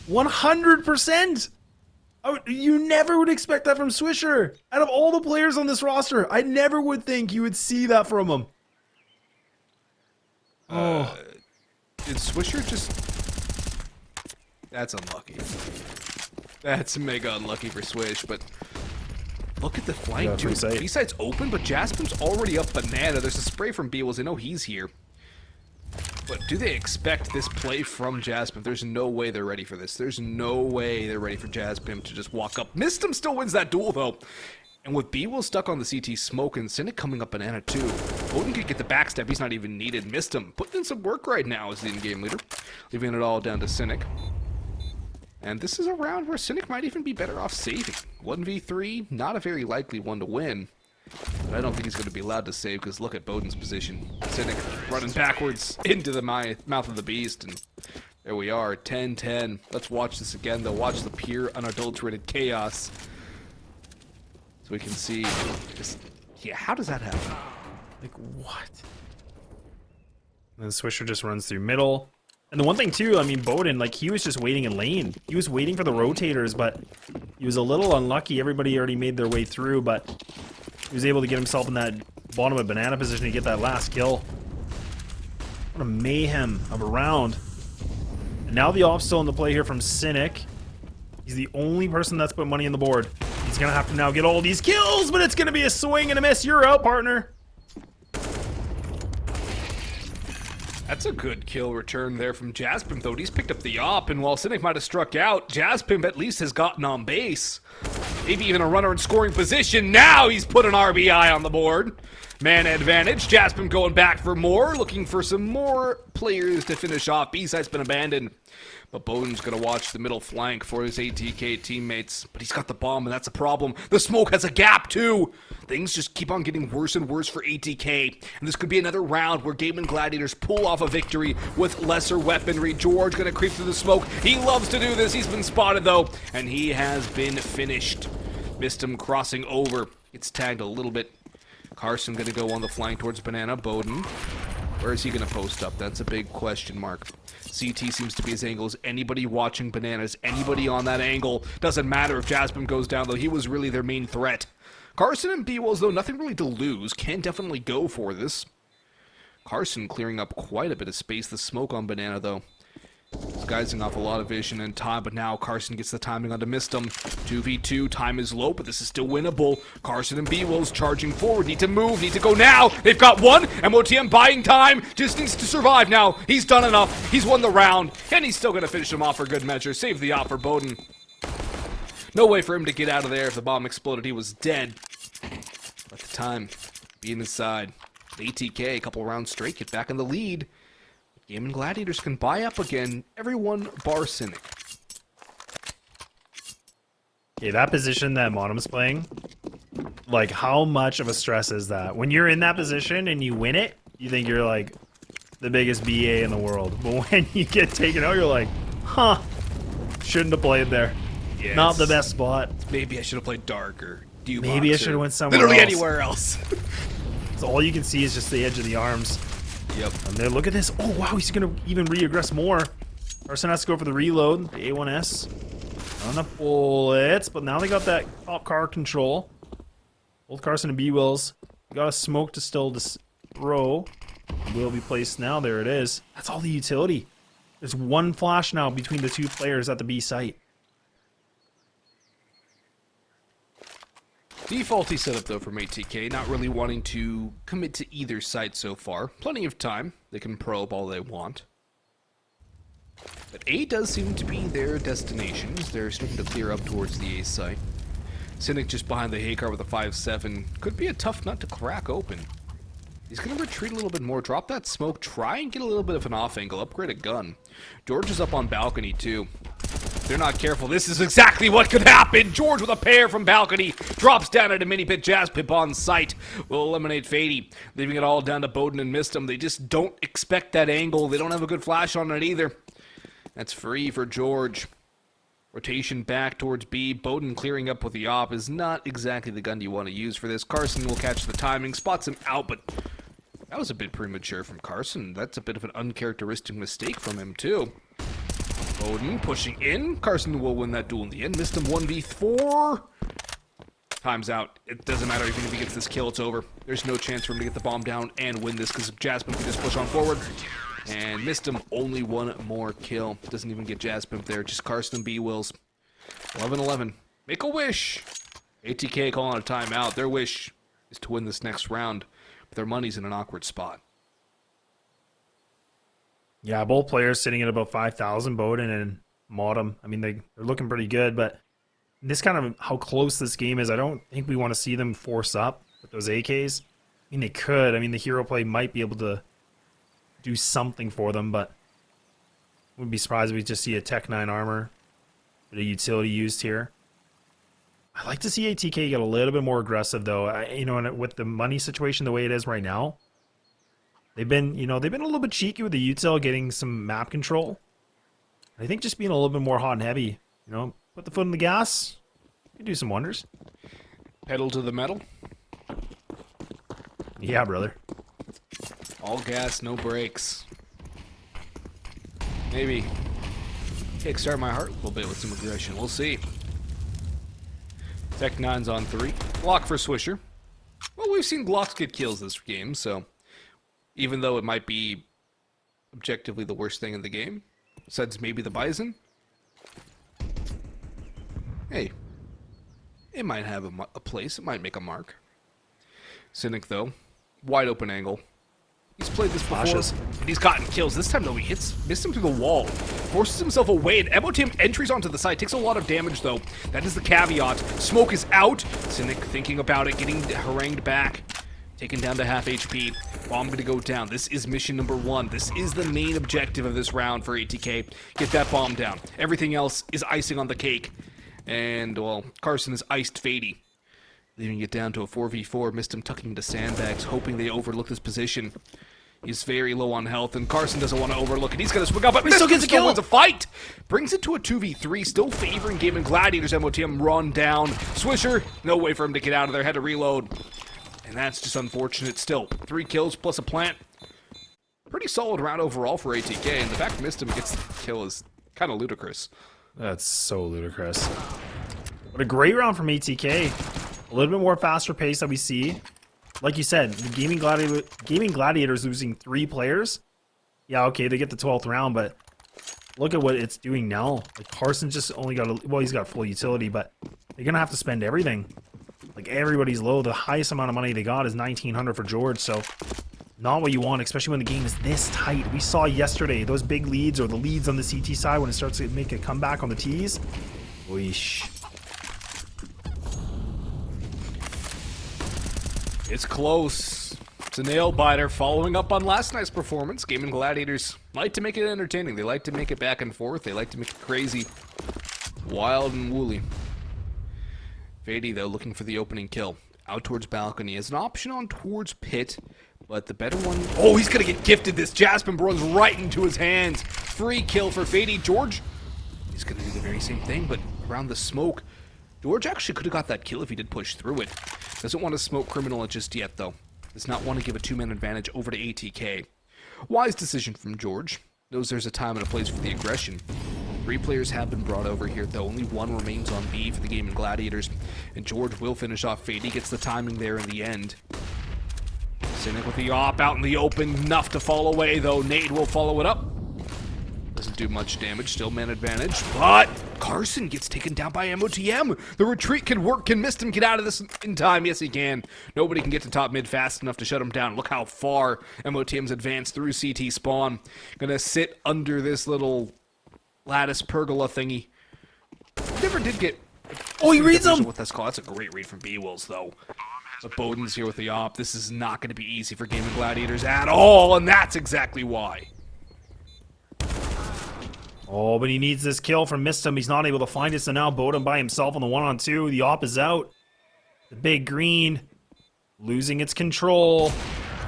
100%! Oh, you never would expect that from Swisher. Out of all the players on this roster, I never would think you would see that from him. Oh. Did Swisher just... That's unlucky. That's mega unlucky for Swish, but... Look at the flank, dude. B-side's open, but Jasper's already up banana. There's a spray from B-Wills. They know he's here. But do they expect this play from Jaspim? There's no way they're ready for this. There's no way they're ready for Jaspim to just walk up. Mistum still wins that duel, though. And with B-Will stuck on the CT smoke and Cynic coming up banana, too. Bowden could get the backstab. He's not even needed. Mistum putting in some work right now as the in-game leader. Leaving it all down to Cynic. And this is a round where Cynic might even be better off saving. 1v3, not a very likely one to win. But I don't think he's going to be allowed to save because look at Bowden's position. Cynic running backwards into the mouth of the beast. And there we are, 10-10. Let's watch this again, though. Watch the pure, unadulterated chaos. So we can see just... Yeah, how does that happen? Like, what? And then Swisher just runs through middle. And the one thing, too, I mean, Bowden, like, he was just waiting in lane. He was waiting for the rotators, but he was a little unlucky. Everybody already made their way through, but he was able to get himself in that bottom of banana position to get that last kill. What a mayhem of a round. And now the off's still in the play here from Cynic. He's the only person that's put money on the board. He's going to have to now get all these kills, but it's going to be a swing and a miss. You're out, partner. That's a good kill return there from Jaspim, though. He's picked up the op, and while Cynic might have struck out, Jaspim at least has gotten on base. Maybe even a runner in scoring position. Now he's put an RBI on the board. Man advantage. Jaspim going back for more, looking for some more players to finish off. B-side's been abandoned. But Bowden's going to watch the middle flank for his ATK teammates. But he's got the bomb, and that's a problem. The smoke has a gap, too. Things just keep on getting worse and worse for ATK. And this could be another round where Gaimin Gladiators pull off a victory with lesser weaponry. George going to creep through the smoke. He loves to do this. He's been spotted, though. And he has been finished. Missed him crossing over. Gets tagged a little bit. Carson going to go on the flank towards Banana. Bowden. Where is he going to post up? That's a big question mark. CT seems to be his angles. Anybody watching Bananas, anybody on that angle. Doesn't matter if Jaspim goes down, though. He was really their main threat. Carson and B-Wills, though, nothing really to lose. Can definitely go for this. Carson clearing up quite a bit of space. The smoke on Banana, though. Disguising off a lot of vision and time, but now Carson gets the timing onto Mistum. 2v2, time is low, but this is still winnable. Carson and B-Wills charging forward, need to move, need to go now. They've got one, MOTM buying time, just needs to survive now. He's done enough, he's won the round, and he's still gonna finish him off for good measure. Save the op for Bowden. No way for him to get out of there. If the bomb exploded, he was dead. At the time, being inside. ATK, a couple rounds straight, get back in the lead. Gaimin Gladiators can buy up again. Everyone bar Cynic. Okay, that position that Monum's playing, like, how much of a stress is that? When you're in that position and you win it, you think you're, like, the biggest BA in the world. But when you get taken out, you're like, huh, shouldn't have played there. Yeah, not the best spot. Maybe I should have played darker. Maybe I should have went somewhere literally else. Anywhere else. So all you can see is just the edge of the arms. Yep. And there, look at this. Oh, wow, he's going to even re-aggress more. Carson has to go for the reload. The A1S. On the bullets. But now they got that top car control. Both Carson and B-Wills. Got a smoke to still throw. Will be placed now. There it is. That's all the utility. There's one flash now between the two players at the B site. Defaulty setup though from ATK, not really wanting to commit to either side so far. Plenty of time. They can probe all they want. But A does seem to be their destinations. They're starting to clear up towards the A site. Cynic just behind the hay car with a 5-7. Could be a tough nut to crack open. He's going to retreat a little bit more, drop that smoke, try and get a little bit of an off angle, upgrade a gun. George is up on balcony too. If they're not careful, this is exactly what could happen. George with a pair from balcony, drops down at a mini pit. Jazz Pip on site will eliminate Fady, leaving it all down to Bowden and Mistum. They just don't expect that angle. They don't have a good flash on it either. That's free for George. Rotation back towards B. Bowden clearing up with the op is not exactly the gun you want to use for this. Carson will catch the timing, spots him out, but that was a bit premature from Carson. That's a bit of an uncharacteristic mistake from him, too. Bowden pushing in. Carson will win that duel in the end. Missed him 1v4. Time's out. It doesn't matter even if he gets this kill, it's over. There's no chance for him to get the bomb down and win this because Jasmine can just push on forward. And missed him only one more kill. Doesn't even get Jaspimp there. Just Carson and B-Wills. 11-11. Make a wish. ATK calling a timeout. Their wish is to win this next round. But their money's in an awkward spot. Yeah, both players sitting at about 5,000, Bowden and Modem. I mean, they're looking pretty good, but this kind of how close this game is, I don't think we want to see them force up with those AKs. I mean, they could. I mean, the hero play might be able to do something for them, but wouldn't be surprised if we just see a Tech 9 armor, bit of utility used here. I'd like to see ATK get a little bit more aggressive, though. And with the money situation the way it is right now, they've been a little bit cheeky with the util, getting some map control. I think just being a little bit more hot and heavy, put the foot in the gas, can do some wonders. Pedal to the metal. Yeah, brother. All gas, no brakes. Maybe kickstart my heart a little bit with some aggression. We'll see. Tech 9's on 3. Glock for Swisher. Well, we've seen Glocks get kills this game, so even though it might be objectively the worst thing in the game, besides maybe the Bison, hey, it might have a place. It might make a mark. Cynic, though, wide open angle. He's played this before, and he's gotten kills. This time, though, he missed him through the wall. Forces himself away, and MOTM entries onto the side. Takes a lot of damage, though. That is the caveat. Smoke is out. Cynic thinking about it, getting harangued back. Taken down to half HP. Bomb going to go down. This is mission number 1. This is the main objective of this round for ATK. Get that bomb down. Everything else is icing on the cake. And, well, Carson has iced Fady, leaving it down to a 4v4. Missed him tucking into sandbags, hoping they overlook this position. He's very low on health, and Carson doesn't want to overlook it. He's going to swing up, but he still gets a kill. It's a fight. Brings it to a 2v3, still favoring Gaimin. Gladiators. MOTM run down. Swisher, no way for him to get out of there. Had to reload. And that's just unfortunate still. 3 kills plus a plant. Pretty solid round overall for ATK, and the fact Mistum gets the kill is kind of ludicrous. That's so ludicrous. What a great round from ATK. A little bit more faster pace that we see. Like you said, the Gaimin Gladiators losing 3 players. Yeah, okay, they get the 12th round, but look at what it's doing now. Like, Carson's just only got he's got full utility, but they're going to have to spend everything. Like, everybody's low. The highest amount of money they got is 1,900 for George, so not what you want, especially when the game is this tight. We saw yesterday those big leads, or the leads on the CT side when it starts to make a comeback on the Ts. Weesh. It's close. It's a nail biter. Following up on last night's performance, Gaimin Gladiators like to make it entertaining. They like to make it back and forth. They like to make it crazy, wild and woolly. Fady, though, looking for the opening kill. Out towards balcony. Has an option on towards pit, but the better one... Oh, he's going to get gifted this. Jasmine runs right into his hands. Free kill for Fady. George, he's going to do the very same thing, but around the smoke. George actually could have got that kill if he did push through it. Doesn't want to smoke criminal just yet, though. Does not want to give a 2-man advantage over to ATK. Wise decision from George. Knows there's a time and a place for the aggression. 3 players have been brought over here, though. Only 1 remains on B for the Gaimin Gladiators. And George will finish off Fade. He gets the timing there in the end. Cynic with the op out in the open. Enough to fall away, though. Nade will follow it up. Doesn't do much damage. Still man advantage, but Carson gets taken down by MOTM. The retreat can work. Can Mistim get out of this in time? Yes, he can. Nobody can get to top mid fast enough to shut him down. Look how far MOTM's advanced through CT spawn. Gonna sit under this little lattice pergola thingy. Never did get... Oh, he reads him! What that's called. That's a great read from B-Wills, though. But Bowden's here with the op. This is not going to be easy for Gaimin Gladiators at all, and that's exactly why. Oh, but he needs this kill from Mistim. He's not able to find it, so now Bowden by himself on the 1-on-2. The op is out. The big green losing its control.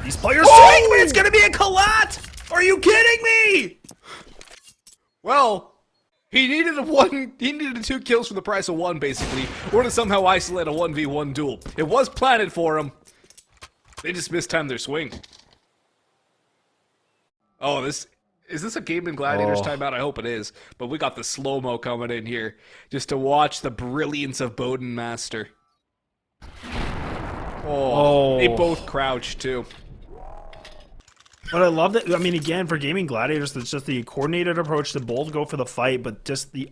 These players swing, but it's going to be a collat! Are you kidding me? Well... He needed He needed 2 kills for the price of 1, basically, or to somehow isolate a 1v1 duel. It was planted for him. They just mistimed their swing. Oh, is this a Gaimin Gladiators timeout? I hope it is. But we got the slow-mo coming in here, just to watch the brilliance of Bowden Master. Oh, they both crouched too. But I love that. I mean, again, for Gaimin Gladiators, it's just the coordinated approach to both go for the fight, but just the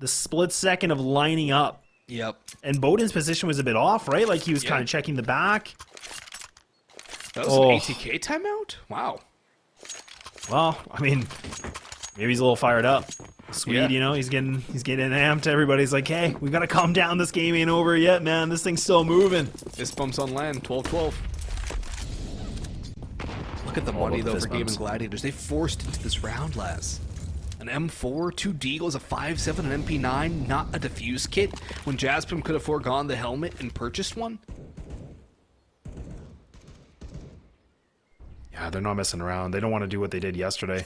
split second of lining up. Yep. And Bowden's position was a bit off, right? Like he was kind of checking the back. That was an ATK timeout? Wow. Well, I mean, maybe he's a little fired up. Swede, you know, he's getting amped. Everybody's like, hey, we gotta calm down. This game ain't over yet, man. This thing's still moving. Fist bumps on land, 12-12. Look at the money, though, for Gaimin Gladiators. They forced into this round, lads. An M4, 2 Deagles, a 5.7, an MP9, not a defuse kit, when Jaspim could have foregone the helmet and purchased one? Yeah, they're not messing around. They don't want to do what they did yesterday.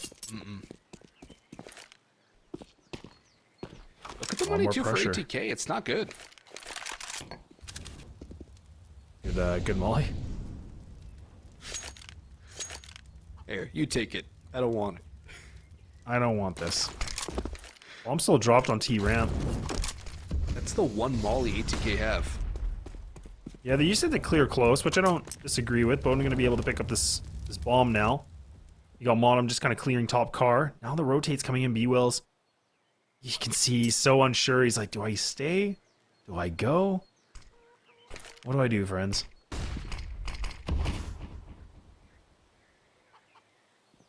Look at the money, too, for ATK. It's not good. Good molly. Here, you take it. I don't want it. I don't want this. Well, I'm still dropped on T-ramp. That's the one molly ATK have. Yeah, they used it to clear close, which I don't disagree with. Bowden going to be able to pick up this bomb now. You got Monum just kind of clearing top car. Now the rotate's coming in B-Wills. You can see he's so unsure. He's like, do I stay? Do I go? What do I do, friends?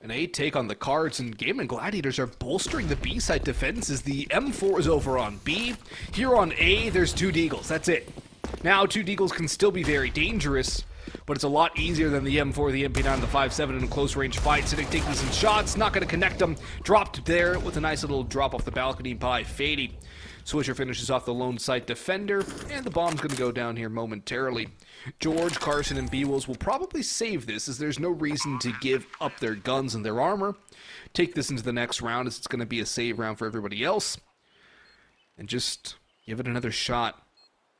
An A take on the cards, and Gaimin Gladiators are bolstering the B side defenses. The M4 is over on B. Here on A, there's 2 Deagles. That's it. Now, 2 Deagles can still be very dangerous, but it's a lot easier than the M4, the MP9, the 5.7 in a close-range fight. Sitting, taking some shots, not going to connect them. Dropped there with a nice little drop off the balcony by Fady. Swisher finishes off the lone site defender, and the bomb's going to go down here momentarily. George, Carson, and B-Wills will probably save this, as there's no reason to give up their guns and their armor. Take this into the next round, as it's going to be a save round for everybody else. And just give it another shot.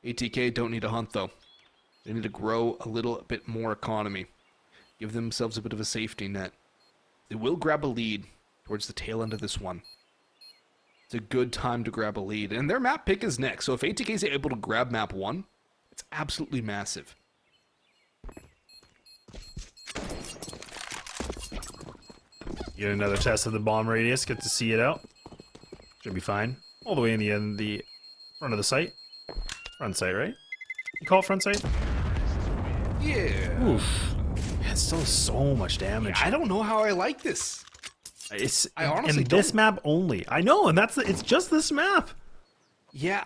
ATK don't need to hunt, though. They need to grow a little bit more economy. Give themselves a bit of a safety net. They will grab a lead towards the tail end of this one. It's a good time to grab a lead. And their map pick is next, so if ATK is able to grab map 1, it's absolutely massive. Get another test of the bomb radius. Get to see it out. Should be fine. All the way in the end, the front of the site. Front site, right? You call it front site? Yeah. Oof. Man, it's still so much damage. Yeah, I don't know how I like this. I honestly don't. This map only. I know, and it's just this map. Yeah,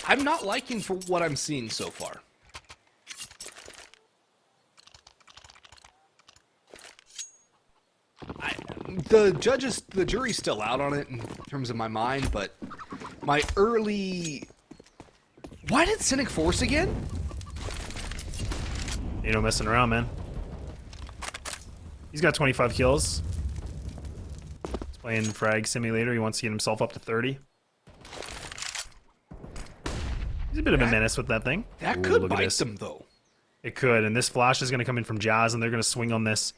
I'm not liking for what I'm seeing so far. The jury's still out on it in terms of my mind, but my early... Why did Cynic force again? Ain't no messing around, man. He's got 25 kills. He's playing Frag Simulator. He wants to get himself up to 30. He's a bit of a menace with that thing. That could bite them, though. It could, and this flash is going to come in from Jazz, and they're going to swing on this.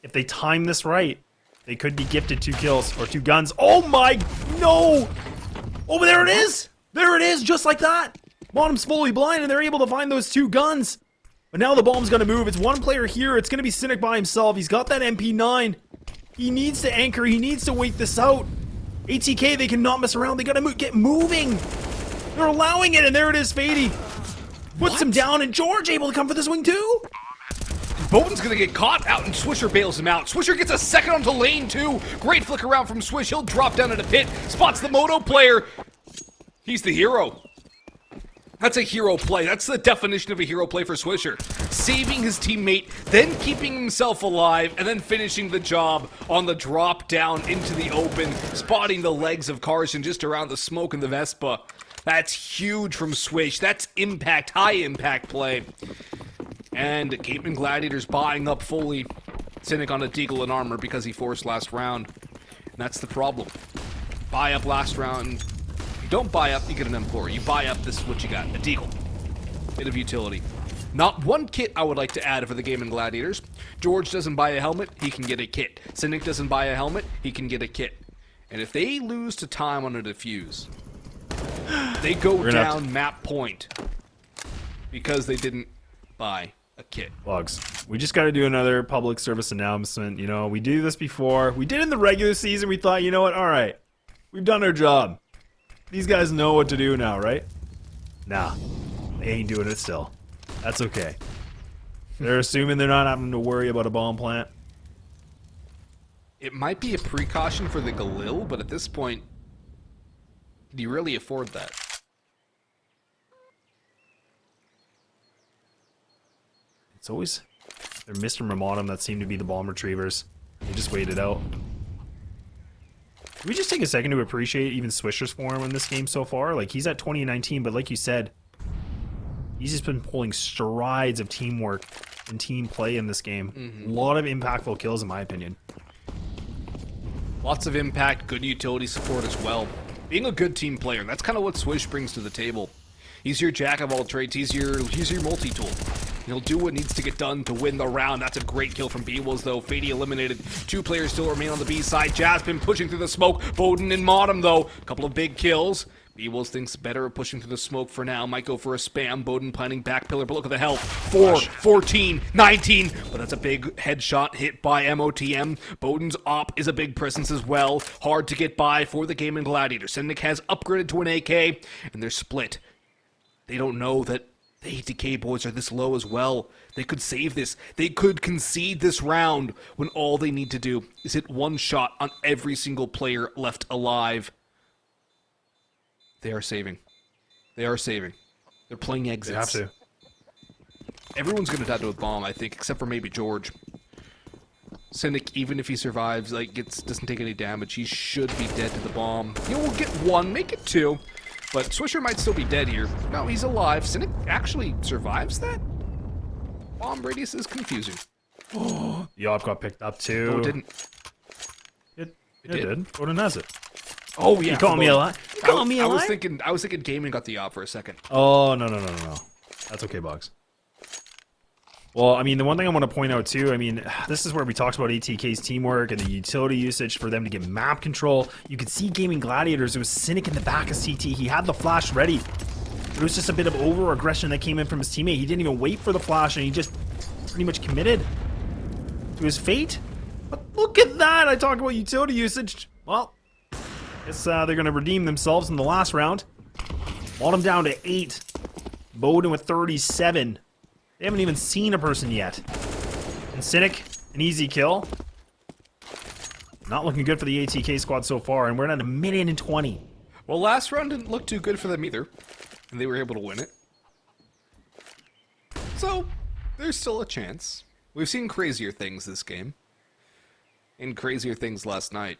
If they time this right, they could be gifted 2 kills or 2 guns. Oh my, no! Oh, there it is! There it is, just like that! Bottom's fully blind, and they're able to find those 2 guns. But now the bomb's going to move. It's one player here. It's going to be Cynic by himself. He's got that MP9. He needs to anchor. He needs to wait this out. ATK, they cannot mess around. They gotta get moving. They're allowing it, and there it is, Fady. Puts him down, and George able to come for the swing too. Bowden's gonna get caught out, and Swisher bails him out. Swisher gets a second onto lane 2. Great flick around from Swish. He'll drop down in a pit. Spots the Moto player. He's the hero. That's a hero play. That's the definition of a hero play for Swisher. Saving his teammate, then keeping himself alive, and then finishing the job on the drop down into the open, spotting the legs of Carson just around the smoke and the Vespa. That's huge from Swish. That's impact, high impact play. And Gaimin Gladiators buying up fully. Cynic on a Deagle and armor because he forced last round. And that's the problem. Buy up last round. You don't buy up, you get an M4. You buy up, this is what you got. A Deagle. Bit of utility. Not one kit I would like to add for the Gaimin Gladiators. George doesn't buy a helmet, he can get a kit. Cynic doesn't buy a helmet, he can get a kit. And if they lose to time on a defuse, they go down map point because they didn't buy a kit. Bugs. We just got to do another public service announcement. You know, we do this before. We did in the regular season. We thought, you know what? All right, we've done our job. These guys know what to do now, right? Nah, they ain't doing it still. That's okay. They're assuming they're not having to worry about a bomb plant. It might be a precaution for the Galil, but at this point, do you really afford that? It's always they're Mr. Ramadam that seem to be the bomb retrievers. They just wait it out. Can we just take a second to appreciate even Swisher's form in this game so far? Like, he's at 2019, but like you said, he's just been pulling strides of teamwork and team play in this game. A lot of impactful kills, in my opinion. Lots of impact, good utility support as well. Being a good team player, that's kind of what Swish brings to the table. He's your jack of all trades, he's your multi-tool. He'll do what needs to get done to win the round. That's a great kill from B-Wills, though. Fady eliminated. 2 players still remain on the B side. Jasmine pushing through the smoke. Bowden and Modem, though. A couple of big kills. B-Wills thinks better of pushing through the smoke for now. Might go for a spam. Bowden planning back pillar, but look at the health. 4, 14, 19. But that's a big headshot hit by MOTM. Bowden's op is a big presence as well. Hard to get by for the Gaimin Gladiator. Cynic has upgraded to an AK, and they're split. They don't know that the ATK boys are this low as well. They could save this. They could concede this round when all they need to do is hit one shot on every single player left alive. They are saving. They are saving. They're playing exits. They have to. Everyone's going to die to a bomb, I think, except for maybe George. Cynic, even if he survives, like, doesn't take any damage. He should be dead to the bomb. You know, we'll get 1, make it 2. But Swisher might still be dead here. No, he's alive. Cynic actually survives that? Bomb radius is confusing. Oh, the op got picked up too. No, it didn't. It did. Bowden has it. Oh yeah. You calling me a lie? You calling me a lie? I was thinking Gaimin got the op for a second. Oh no. That's okay, Bugs. Well, I mean, the one thing I want to point out too, I mean, this is where we talked about ATK's teamwork and the utility usage for them to get map control. You could see Gaimin Gladiators, it was Cynic in the back of CT. He had the flash ready. It was just a bit of over-aggression that came in from his teammate. He didn't even wait for the flash, and he just pretty much committed to his fate. But look at that! I talk about utility usage. Well, guess they're going to redeem themselves in the last round. Bottom down to 8. Bowden with 37. They haven't even seen a person yet. And Cynic, an easy kill. Not looking good for the ATK squad so far, and we're at 1:20. Well, last round didn't look too good for them either, and they were able to win it. So, there's still a chance. We've seen crazier things this game. And crazier things last night.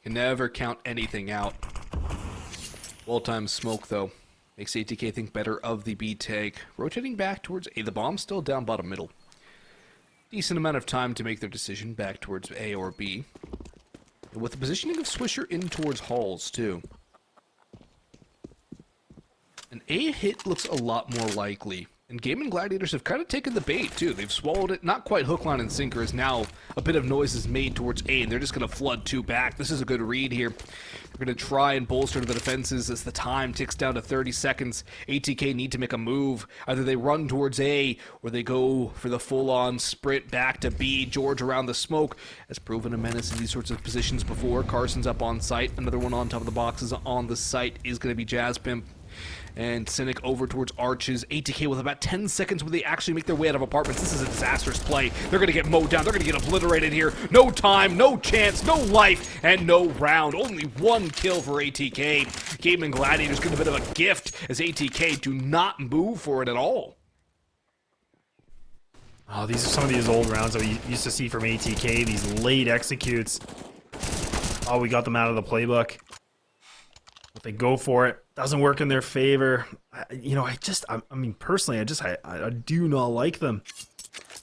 Can never count anything out. Well-timed smoke, though. Makes ATK think better of the B take. Rotating back towards A. The bomb's still down bottom middle. Decent amount of time to make their decision back towards A or B. And with the positioning of Swisher in towards Halls, too. An A hit looks a lot more likely. And Gaimin Gladiators have kind of taken the bait, too. They've swallowed it. Not quite hook, line, and sinker, as now a bit of noise is made towards A, and they're just going to flood 2 back. This is a good read here. We're going to try and bolster the defenses as the time ticks down to 30 seconds. ATK need to make a move. Either they run towards A or they go for the full-on sprint back to B. George around the smoke has proven a menace in these sorts of positions before. Carson's up on site. Another one on top of the boxes on the site is going to be Jazz Pimp. And Cynic over towards Arches. ATK with about 10 seconds where they actually make their way out of apartments. This is a disastrous play. They're going to get mowed down. They're going to get obliterated here. No time, no chance, no life, and no round. Only one kill for ATK. Gaimin Gladiators get a bit of a gift as ATK do not move for it at all. Oh, these are some of these old rounds that we used to see from ATK. These late executes. Oh, we got them out of the playbook. But they go for it. Doesn't work in their favor. I mean, personally, I do not like them.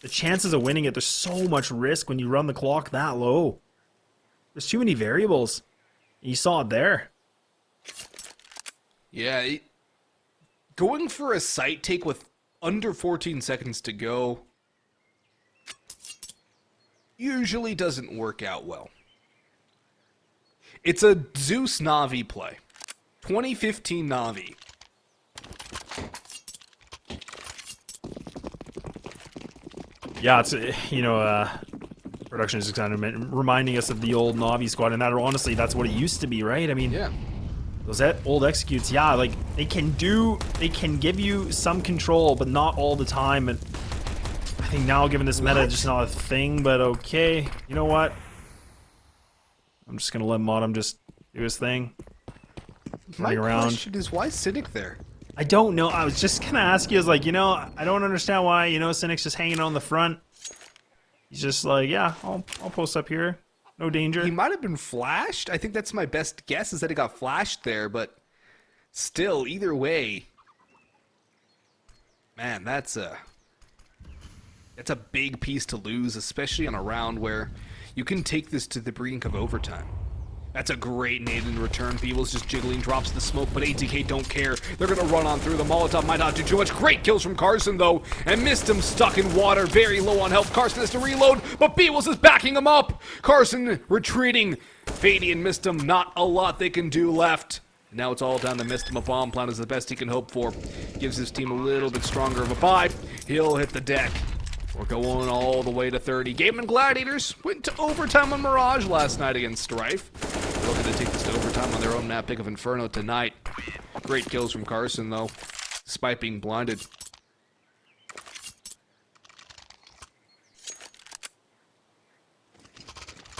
The chances of winning it, there's so much risk when you run the clock that low. There's too many variables. You saw it there. Yeah, going for a site take with under 14 seconds to go usually doesn't work out well. It's a Zeus Na'Vi play. 2015 Na'Vi. Yeah, it's, production is kind of reminding us of the old Na'Vi squad, and that honestly, that's what it used to be, right? I mean, yeah. Those old executes, yeah, like, they can give you some control, but not all the time, and I think now, given this meta, just not a thing, but okay. You know what? I'm just gonna let Modem just do his thing. My around. question is, why is Cynic there? I don't know. I was just gonna ask you, I was like, I don't understand why, Cynic's just hanging on the front. He's just like, yeah, I'll post up here. No danger. He might have been flashed. I think that's my best guess, is that he got flashed there, but still, either way, man, that's a big piece to lose, especially on a round where you can take this to the brink of overtime. That's a great nade in return. Beeble's just jiggling, drops the smoke, but ATK don't care. They're going to run on through. The Molotov might not do too much. Great kills from Carson, though, and missed him stuck in water. Very low on health. Carson has to reload, but Beebles is backing him up. Carson retreating. Fadian missed him. Not a lot they can do left. Now it's all down to missed him. A bomb plant is the best he can hope for. Gives his team a little bit stronger of a buy. He'll hit the deck. We're going all the way to 30. Gaimin Gladiators went to overtime on Mirage last night against Strife. They're looking to take this to overtime on their own map pick of Inferno tonight. Great kills from Carson, though, despite being blinded.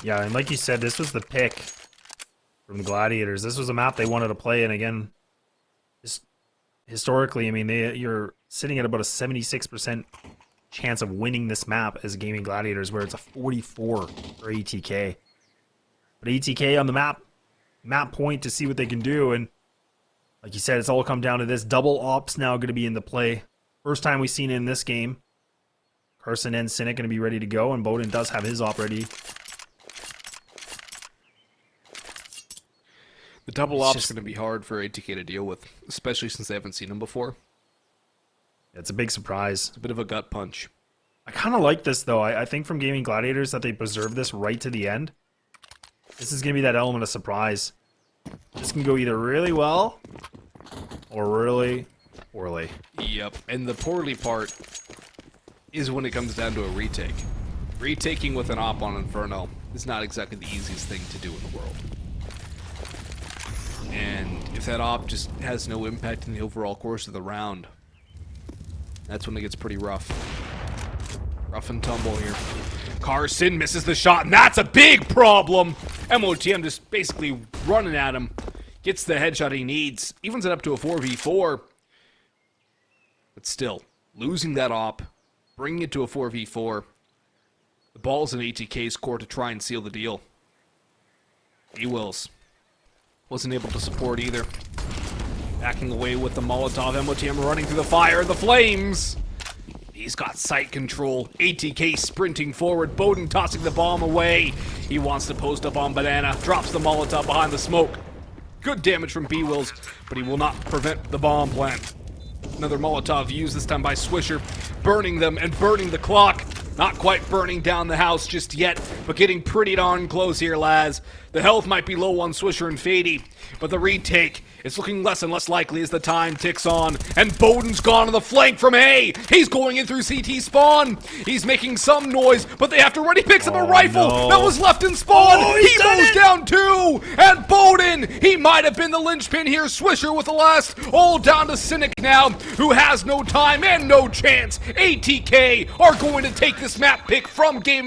Yeah, and like you said, this was the pick from the Gladiators. This was a map they wanted to play, and again, just historically, I mean, you're sitting at about a 76% chance of winning this map as Gaimin Gladiators, where it's a 44 for ATK. But ATK on the map point to see what they can do, and like you said, it's all come down to this. Double ops now going to be in the play. First time we've seen it in this game. Carson and Cynic going to be ready to go, and Bowden does have his op ready. The double ops is going to be hard for ATK to deal with, especially since they haven't seen him before. It's a big surprise. It's a bit of a gut punch. I kind of like this, though. I think from Gaimin Gladiators that they preserve this right to the end. This is going to be that element of surprise. This can go either really well or really poorly. Yep, and the poorly part is when it comes down to a retake. Retaking with an op on Inferno is not exactly the easiest thing to do in the world. And if that op just has no impact in the overall course of the round, that's when it gets pretty rough. Rough and tumble here. Carson misses the shot, and that's a big problem! MOTM just basically running at him. Gets the headshot he needs. Evens it up to a 4v4. But still, losing that op, bringing it to a 4v4. The ball's in ATK's court to try and seal the deal. E-Wills wasn't able to support either. Backing away with the Molotov. MOTM running through the fire and the flames. He's got sight control. ATK sprinting forward. Bowden tossing the bomb away. He wants to post up on Banana. Drops the Molotov behind the smoke. Good damage from B-Wills, but he will not prevent the bomb plant. Another Molotov used, this time by Swisher. Burning them and burning the clock. Not quite burning down the house just yet, but getting pretty darn close here, lads. The health might be low on Swisher and Fady, but the retake is looking less and less likely as the time ticks on. And Bowden's gone on the flank from A. He's going in through CT spawn. He's making some noise, but they have to run. He picks up a rifle that was left in spawn. He mows down 2. And Bowden, he might have been the linchpin here. Swisher with the last. All down to Cynic now, who has no time and no chance. ATK are going to take this map pick from Gaimin.